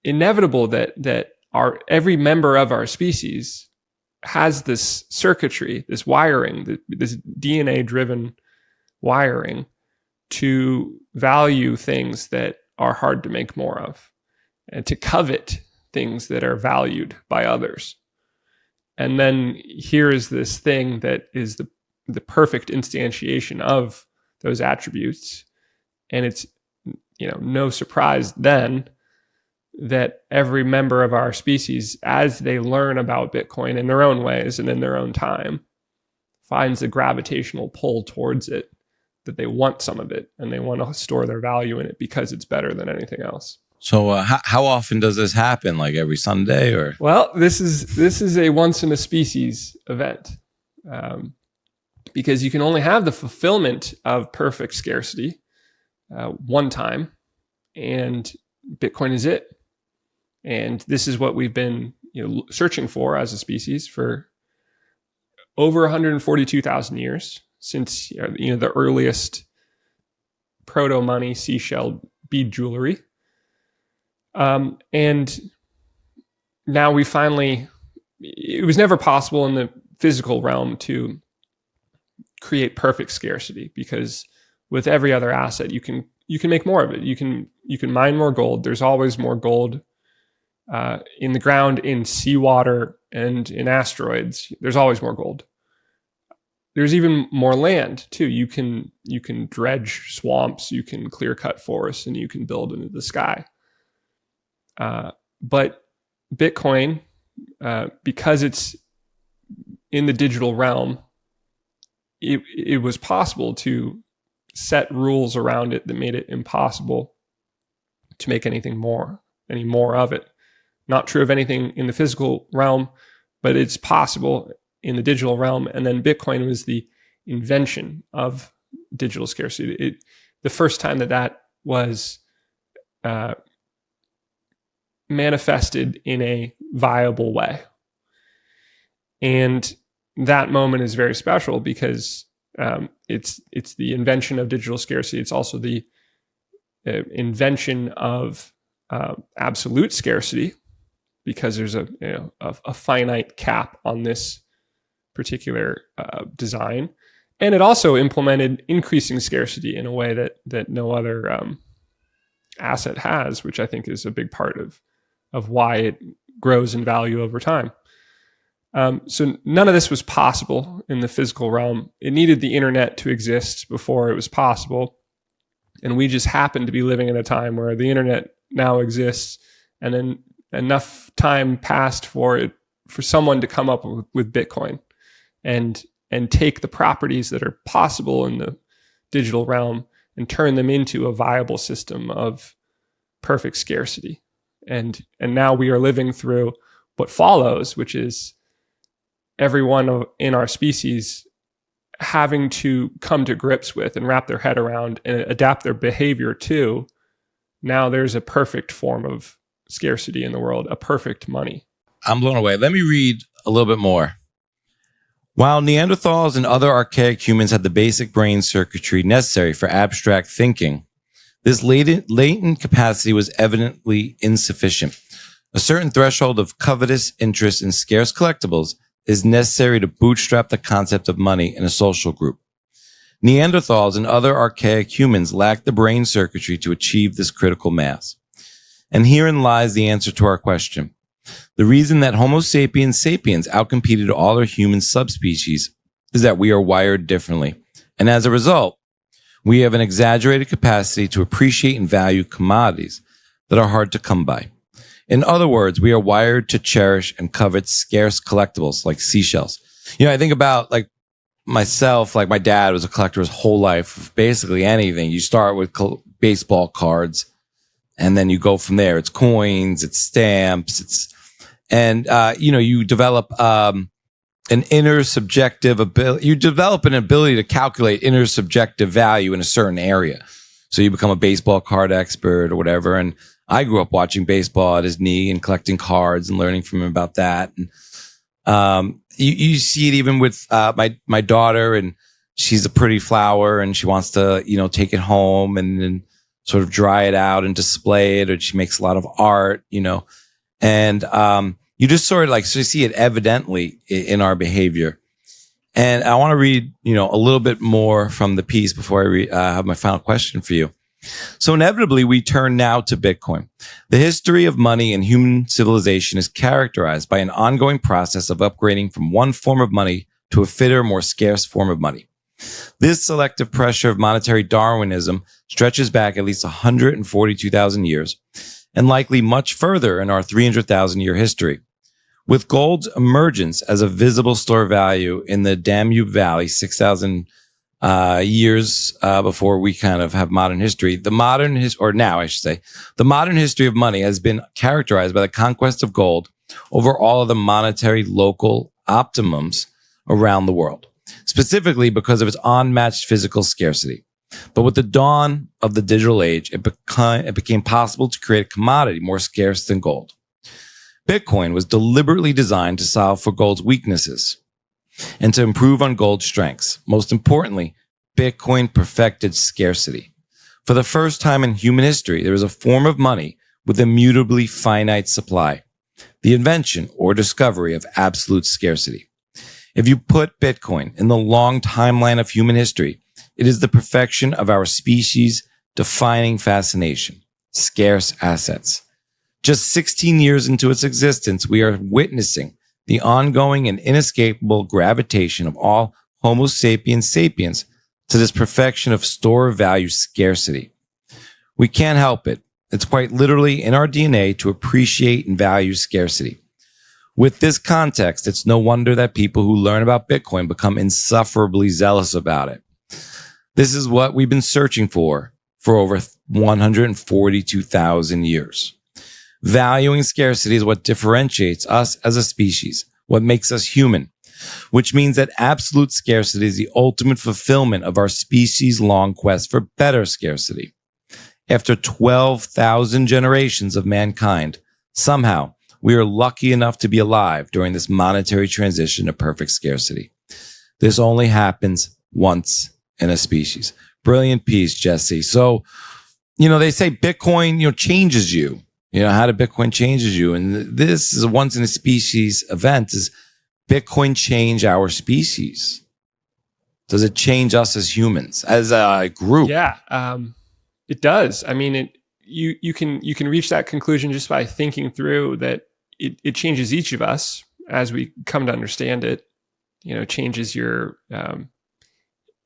inevitable that every member of our species has this circuitry, this wiring, this DNA-driven wiring to value things that are hard to make more of, and to covet things that are valued by others. And then here is this thing that is the perfect instantiation of those attributes. And it's, no surprise then that every member of our species, as they learn about Bitcoin in their own ways and in their own time, finds a gravitational pull towards it, that they want some of it and they want to store their value in it because it's better than anything else. So how often does this happen? Like every Sunday or? Well, this is a once in a species event, because you can only have the fulfillment of perfect scarcity one time, and Bitcoin is it. And this is what we've been searching for as a species for over 142,000 years, since the earliest Proto-Money seashell bead jewelry. And now we finally, it was never possible in the physical realm to create perfect scarcity, because with every other asset, you can make more of it. You can mine more gold. There's always more gold in the ground, in seawater, and in asteroids. There's always more gold. There's even more land too. You can dredge swamps, you can clear cut forests, and you can build into the sky. But Bitcoin, because it's in the digital realm, it was possible to set rules around it that made it impossible to make any more of it. Not true of anything in the physical realm, but it's possible in the digital realm. And then Bitcoin was the invention of digital scarcity. The first time that was manifested in a viable way. And that moment is very special because it's the invention of digital scarcity. It's also the invention of absolute scarcity, because there's a finite cap on this particular design. And it also implemented increasing scarcity in a way that no other asset has, which I think is a big part of why it grows in value over time. So none of this was possible in the physical realm. It needed the internet to exist before it was possible. And we just happen to be living in a time where the internet now exists, and then enough time passed for someone to come up with Bitcoin and take the properties that are possible in the digital realm and turn them into a viable system of perfect scarcity. And now we are living through what follows, which is everyone in our species having to come to grips with and wrap their head around and adapt their behavior to. Now there's a perfect form of scarcity in the world, a perfect money. I'm blown away. Let me read a little bit more. While Neanderthals and other archaic humans had the basic brain circuitry necessary for abstract thinking, this latent capacity was evidently insufficient. A certain threshold of covetous interest in scarce collectibles is necessary to bootstrap the concept of money in a social group. Neanderthals and other archaic humans lacked the brain circuitry to achieve this critical mass. And herein lies the answer to our question. The reason that Homo sapiens sapiens outcompeted all other human subspecies is that we are wired differently. And as a result, we have an exaggerated capacity to appreciate and value commodities that are hard to come by. In other words, we are wired to cherish and covet scarce collectibles like seashells. I think about like myself, like my dad was a collector his whole life of basically anything. You start with baseball cards and then you go from there. It's coins, it's stamps, you develop an inner subjective ability. You develop an ability to calculate inner subjective value in a certain area. So you become a baseball card expert or whatever. And I grew up watching baseball at his knee and collecting cards and learning from him about that. And you see it even with my daughter, and she's a pretty flower and she wants to, take it home and then sort of dry it out and display it, or she makes a lot of art, and you just sort of see it evidently in our behavior. And I want to read, a little bit more from the piece before I have my final question for you. So inevitably, we turn now to Bitcoin. The history of money and human civilization is characterized by an ongoing process of upgrading from one form of money to a fitter, more scarce form of money. This selective pressure of monetary Darwinism stretches back at least 142,000 years, and likely much further in our 300,000-year history. With gold's emergence as a visible store of value in the Danube Valley 6,000 years before we kind of have modern history, the modern history of money has been characterized by the conquest of gold over all of the monetary local optimums around the world, specifically because of its unmatched physical scarcity. But with the dawn of the digital age, it became possible to create a commodity more scarce than gold. Bitcoin was deliberately designed to solve for gold's weaknesses and to improve on gold's strengths. Most importantly, Bitcoin perfected scarcity. For the first time in human history, there is a form of money with a mutably finite supply, the invention or discovery of absolute scarcity. If you put Bitcoin in the long timeline of human history, it is the perfection of our species' defining fascination, scarce assets. Just 16 years into its existence, we are witnessing the ongoing and inescapable gravitation of all Homo sapiens sapiens to this perfection of store of value scarcity. We can't help it. It's quite literally in our DNA to appreciate and value scarcity. With this context, it's no wonder that people who learn about Bitcoin become insufferably zealous about it. This is what we've been searching for over 142,000 years. Valuing scarcity is what differentiates us as a species, what makes us human, which means that absolute scarcity is the ultimate fulfillment of our species-long quest for better scarcity. After 12,000 generations of mankind, somehow we are lucky enough to be alive during this monetary transition to perfect scarcity. This only happens once in a species. Brilliant piece, Jesse. So, they say Bitcoin, changes you. How did Bitcoin changes you? And this is a once in a species event. Is Bitcoin change our species? Does it change us as humans, as a group? Yeah, it does. I mean, you can reach that conclusion just by thinking through that it changes each of us as we come to understand it. It changes your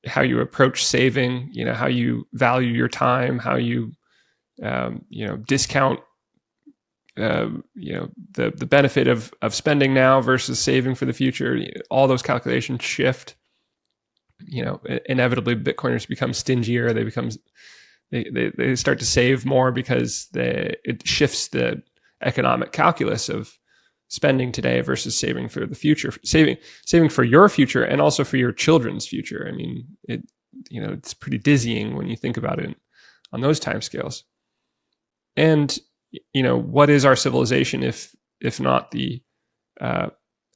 how you approach saving. How you value your time. How you discount the benefit of spending now versus saving for the future. All those calculations shift. Inevitably Bitcoiners become stingier. They start to save more because it shifts the economic calculus of spending today versus saving for the future, saving for your future and also for your children's future. I mean, it's pretty dizzying when you think about it on those timescales. And what is our civilization if not the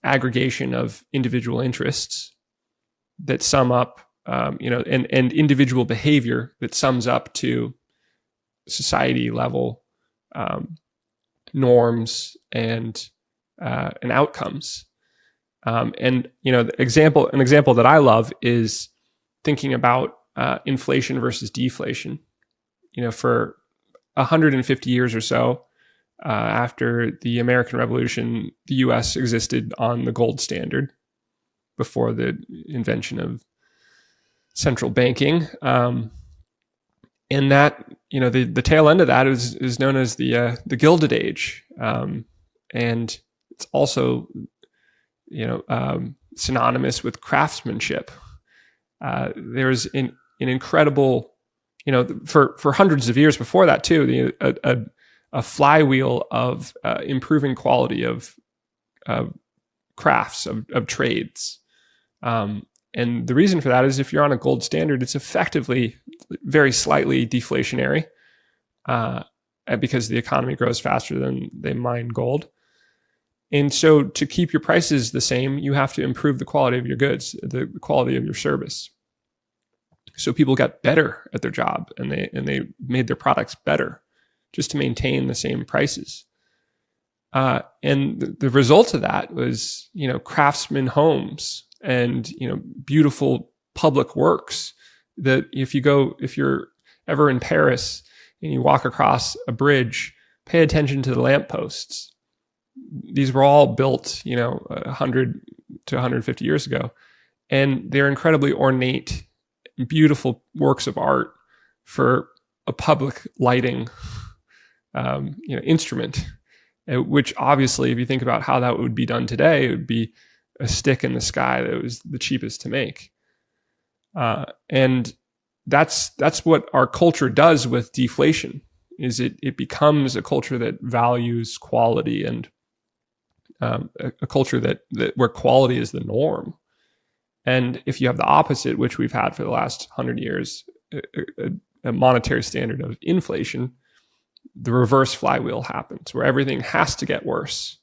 aggregation of individual interests that sum up, and individual behavior that sums up to society level norms and outcomes. An example that I love is thinking about inflation versus deflation. For 150 years or so after the American Revolution, the U.S. existed on the gold standard before the invention of central banking. And that, the tail end of that is known as the Gilded Age. And it's also, synonymous with craftsmanship. There's an incredible, for hundreds of years before that too, a flywheel of improving quality of crafts, of trades. And the reason for that is if you're on a gold standard, it's effectively very slightly deflationary because the economy grows faster than they mine gold. And so to keep your prices the same, you have to improve the quality of your goods, the quality of your service. So people got better at their job and they made their products better just to maintain the same prices. And the result of that was, craftsman homes and, beautiful public works that if you're ever in Paris and you walk across a bridge, pay attention to the lampposts. These were all built, 100 to 150 years ago. And they're incredibly ornate, beautiful works of art for a public lighting, instrument, which obviously, if you think about how that would be done today, it would be a stick in the sky that was the cheapest to make. And that's what our culture does with deflation, is it becomes a culture that values quality and a culture that where quality is the norm. And if you have the opposite, which we've had for the last 100 years, a monetary standard of inflation, the reverse flywheel happens where everything has to get worse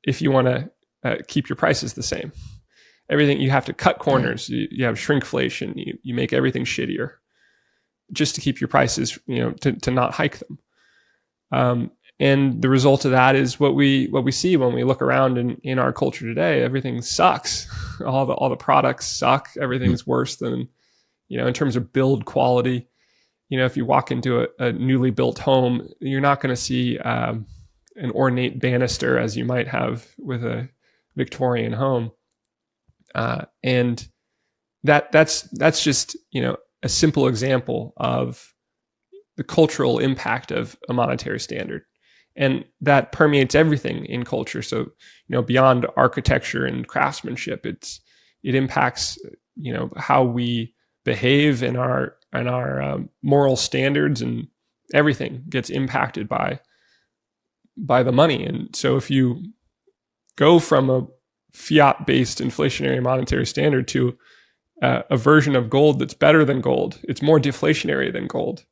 if you want to keep your prices the same. Everything, you have to cut corners. You have shrinkflation. You make everything shittier just to keep your prices, to not hike them. And the result of that is what we see when we look around in our culture today. Everything sucks. All the products suck. Everything's worse than, in terms of build quality. If you walk into a newly built home, you're not going to see an ornate banister as you might have with a Victorian home. And that's just, a simple example of the cultural impact of a monetary standard. And that permeates everything in culture. So, beyond architecture and craftsmanship, it impacts, how we behave in our moral standards and everything gets impacted by the money. And so if you go from a fiat-based inflationary monetary standard to a version of gold that's better than gold, it's more deflationary than gold,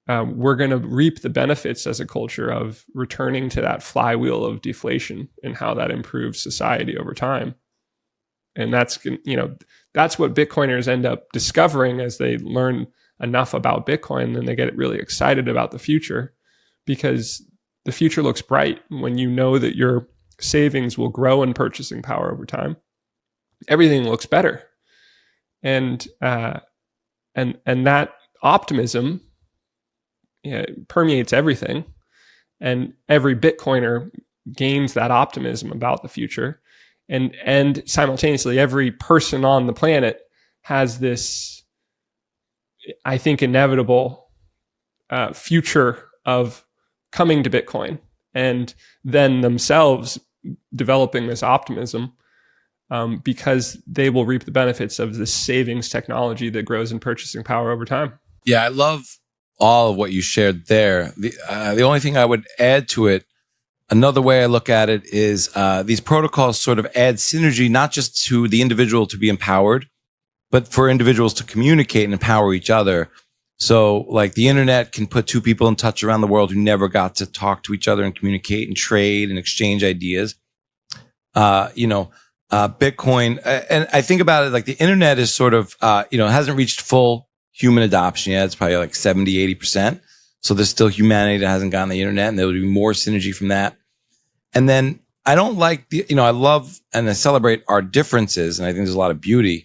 we're going to reap the benefits as a culture of returning to that flywheel of deflation and how that improves society over time. And that's what Bitcoiners end up discovering as they learn enough about Bitcoin. Then they get really excited about the future, because the future looks bright when you know that your savings will grow in purchasing power over time. Everything looks better. And that optimism permeates everything, and every Bitcoiner gains that optimism about the future, and simultaneously every person on the planet has this, I think, inevitable future of coming to Bitcoin and then themselves developing this optimism, because they will reap the benefits of this savings technology that grows in purchasing power over time. Yeah, I love all of what you shared there. The only thing I would add to it, another way I look at it is these protocols sort of add synergy, not just to the individual to be empowered, but for individuals to communicate and empower each other. So like the internet can put two people in touch around the world who never got to talk to each other and communicate and trade and exchange ideas. Bitcoin, and I think about it like the internet is sort of, hasn't reached full human adoption yet. It's probably like 70, 80%. So there's still humanity that hasn't gotten the internet, and there will be more synergy from that. And then I don't like I love and I celebrate our differences. And I think there's a lot of beauty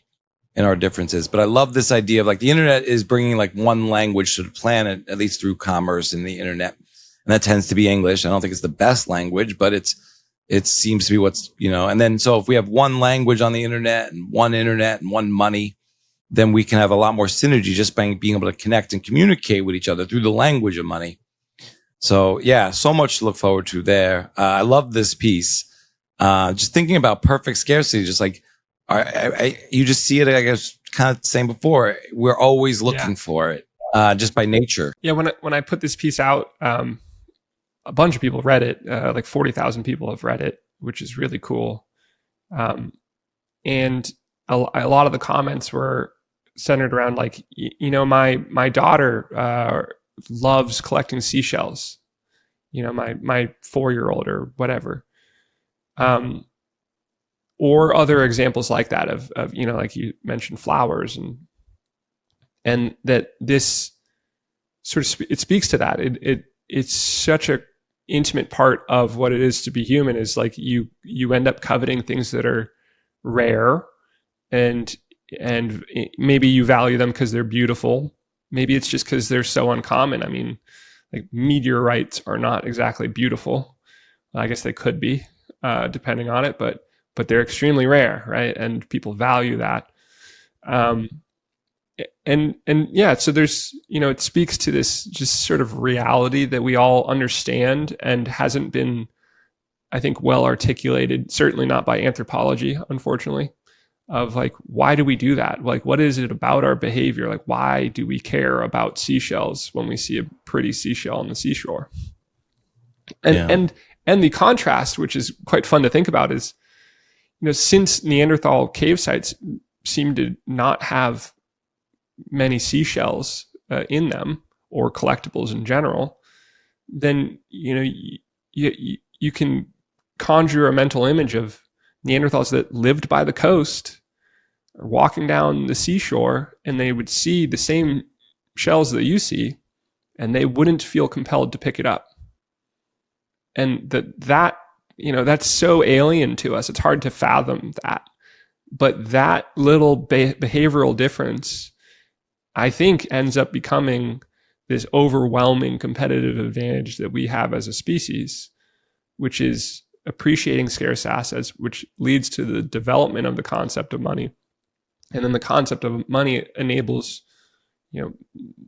in our differences, but I love this idea of like the internet is bringing like one language to the planet, at least through commerce and the internet. And that tends to be English. I don't think it's the best language, but it seems to be what's, and then so if we have one language on the internet and one money, then we can have a lot more synergy just by being able to connect and communicate with each other through the language of money. So yeah, so much to look forward to there. I love this piece. Just thinking about perfect scarcity, just like you just see it, I guess, kind of saying before, we're always looking for it, just by nature. Yeah, when I put this piece out, a bunch of people read it, like 40,000 people have read it, which is really cool. And a lot of the comments were centered around like, my daughter loves collecting seashells, my 4-year-old or whatever. Or other examples like that of like you mentioned, flowers, and that this sort of it speaks to that. It's such a intimate part of what it is to be human, is like you end up coveting things that are rare, and maybe you value them because they're beautiful. Maybe it's just because they're so uncommon. I mean, like meteorites are not exactly beautiful. I guess they could be, depending on it, but they're extremely rare, right? And people value that. And yeah, so there's, it speaks to this just sort of reality that we all understand and hasn't been, I think, well articulated, certainly not by anthropology, unfortunately, of like, why do we do that? Like, what is it about our behavior? Like, why do we care about seashells when we see a pretty seashell on the seashore? And the contrast, which is quite fun to think about, is, since Neanderthal cave sites seem to not have many seashells in them, or collectibles in general, then you can conjure a mental image of Neanderthals that lived by the coast or walking down the seashore, and they would see the same shells that you see, and they wouldn't feel compelled to pick it up. And that's so alien to us. It's hard to fathom that. But that little behavioral difference, I think, ends up becoming this overwhelming competitive advantage that we have as a species, which is appreciating scarce assets, which leads to the development of the concept of money. And then the concept of money enables,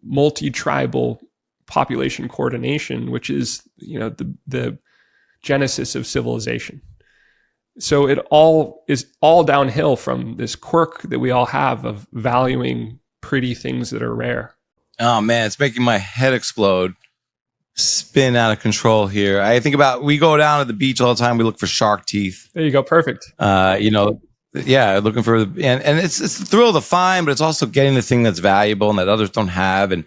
multi-tribal population coordination, which is, the genesis of civilization. So it all is all downhill from this quirk that we all have of valuing pretty things that are rare. Oh man, it's making my head explode. Spin out of control here. I think about, we go down to the beach all the time. We look for shark teeth. There you go. Perfect. Looking for and it's the thrill of the find, but it's also getting the thing that's valuable and that others don't have. And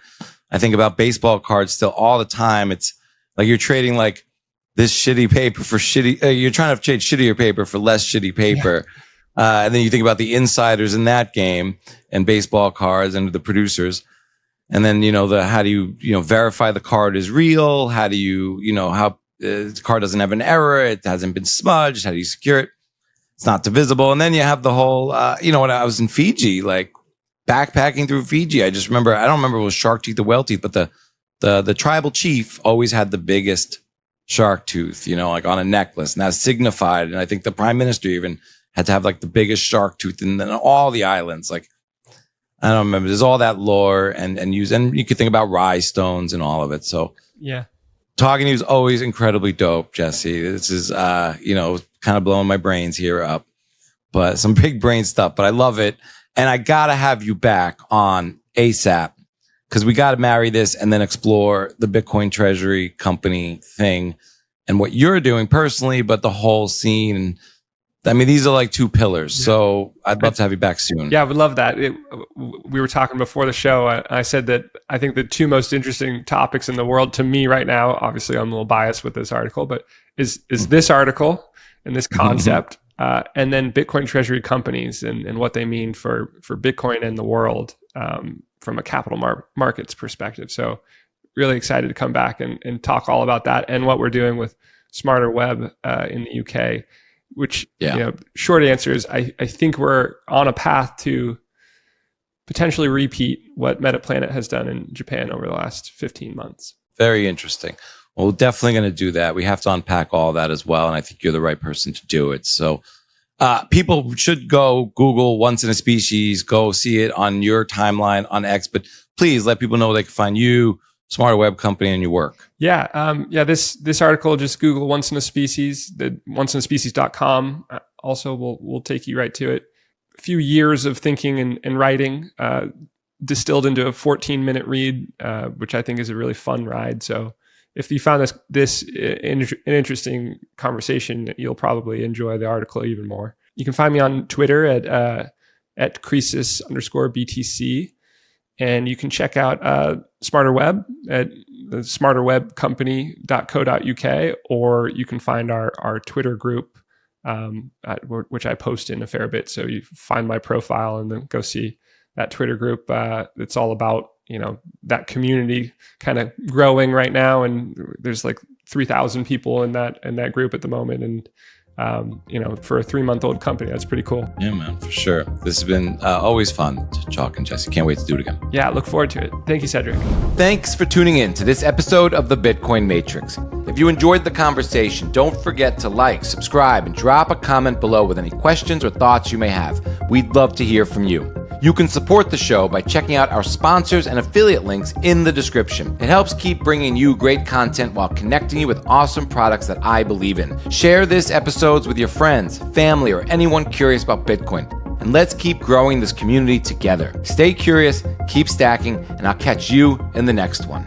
I think about baseball cards still all the time. It's like you're trading like this shitty paper for shitty. You're trying to trade shittier paper for less shitty paper. Yeah. And then you think about the insiders in that game and baseball cards and the producers. And then, how do you verify the card is real? How do you, how the card doesn't have an error? It hasn't been smudged. How do you secure it? It's not divisible. And then you have the whole, when I was in Fiji, like backpacking through Fiji, I just remember, I don't remember if it was shark teeth or whale teeth, but the tribal chief always had the biggest shark tooth, like on a necklace, and that's signified. And I think the prime minister even had to have like the biggest shark tooth in all the islands. Like, I don't remember. There's all that lore and you could think about rye stones and all of it. So yeah, talking to you is always incredibly dope, Jesse. This is, kind of blowing my brains here up, but some big brain stuff, but I love it. And I got to have you back on ASAP because we got to marry this and then explore the Bitcoin Treasury company thing and what you're doing personally, but the whole scene. I mean, these are like two pillars. Yeah. So I'd love to have you back soon. Yeah, I would love that. We were talking before the show. I said that I think the two most interesting topics in the world to me right now, obviously I'm a little biased with this article, but is this article and this concept, and then Bitcoin Treasury companies and what they mean for Bitcoin and the world from a capital markets perspective. So really excited to come back and talk all about that and what we're doing with Smarter Web in the UK. Which, short answer is I think we're on a path to potentially repeat what Metaplanet has done in Japan over the last 15 months. Very interesting. Well, we're definitely going to do that. We have to unpack all that as well. And I think you're the right person to do it. So people should go Google Once in a Species, go see it on your timeline on X. But please let people know they can find you, Smarter Web Company, and your work. This article, just Google Once in a Species, the onceinaSpecies.com also will take you right to it. A few years of thinking and writing distilled into a 14-minute read, which I think is a really fun ride. So if you found this an interesting conversation, you'll probably enjoy the article even more. You can find me on Twitter at Croesus_BTC. And you can check out Smarter Web at the smarterwebcompany.co.uk, or you can find our Twitter group, which I post in a fair bit. So you find my profile and then go see that Twitter group. It's all about, that community kind of growing right now. And there's like 3,000 people in that group at the moment. And for a 3-month-old company, that's pretty cool. Yeah, man, for sure. This has been always fun to talk, and Jesse, can't wait to do it again. Yeah, look forward to it. Thank you, Cedric. Thanks for tuning in to this episode of the Bitcoin Matrix. If you enjoyed the conversation, don't forget to like, subscribe, and drop a comment below with any questions or thoughts you may have. We'd love to hear from you. You can support the show by checking out our sponsors and affiliate links in the description. It helps keep bringing you great content while connecting you with awesome products that I believe in. Share this episodes with your friends, family, or anyone curious about Bitcoin. And let's keep growing this community together. Stay curious, keep stacking, and I'll catch you in the next one.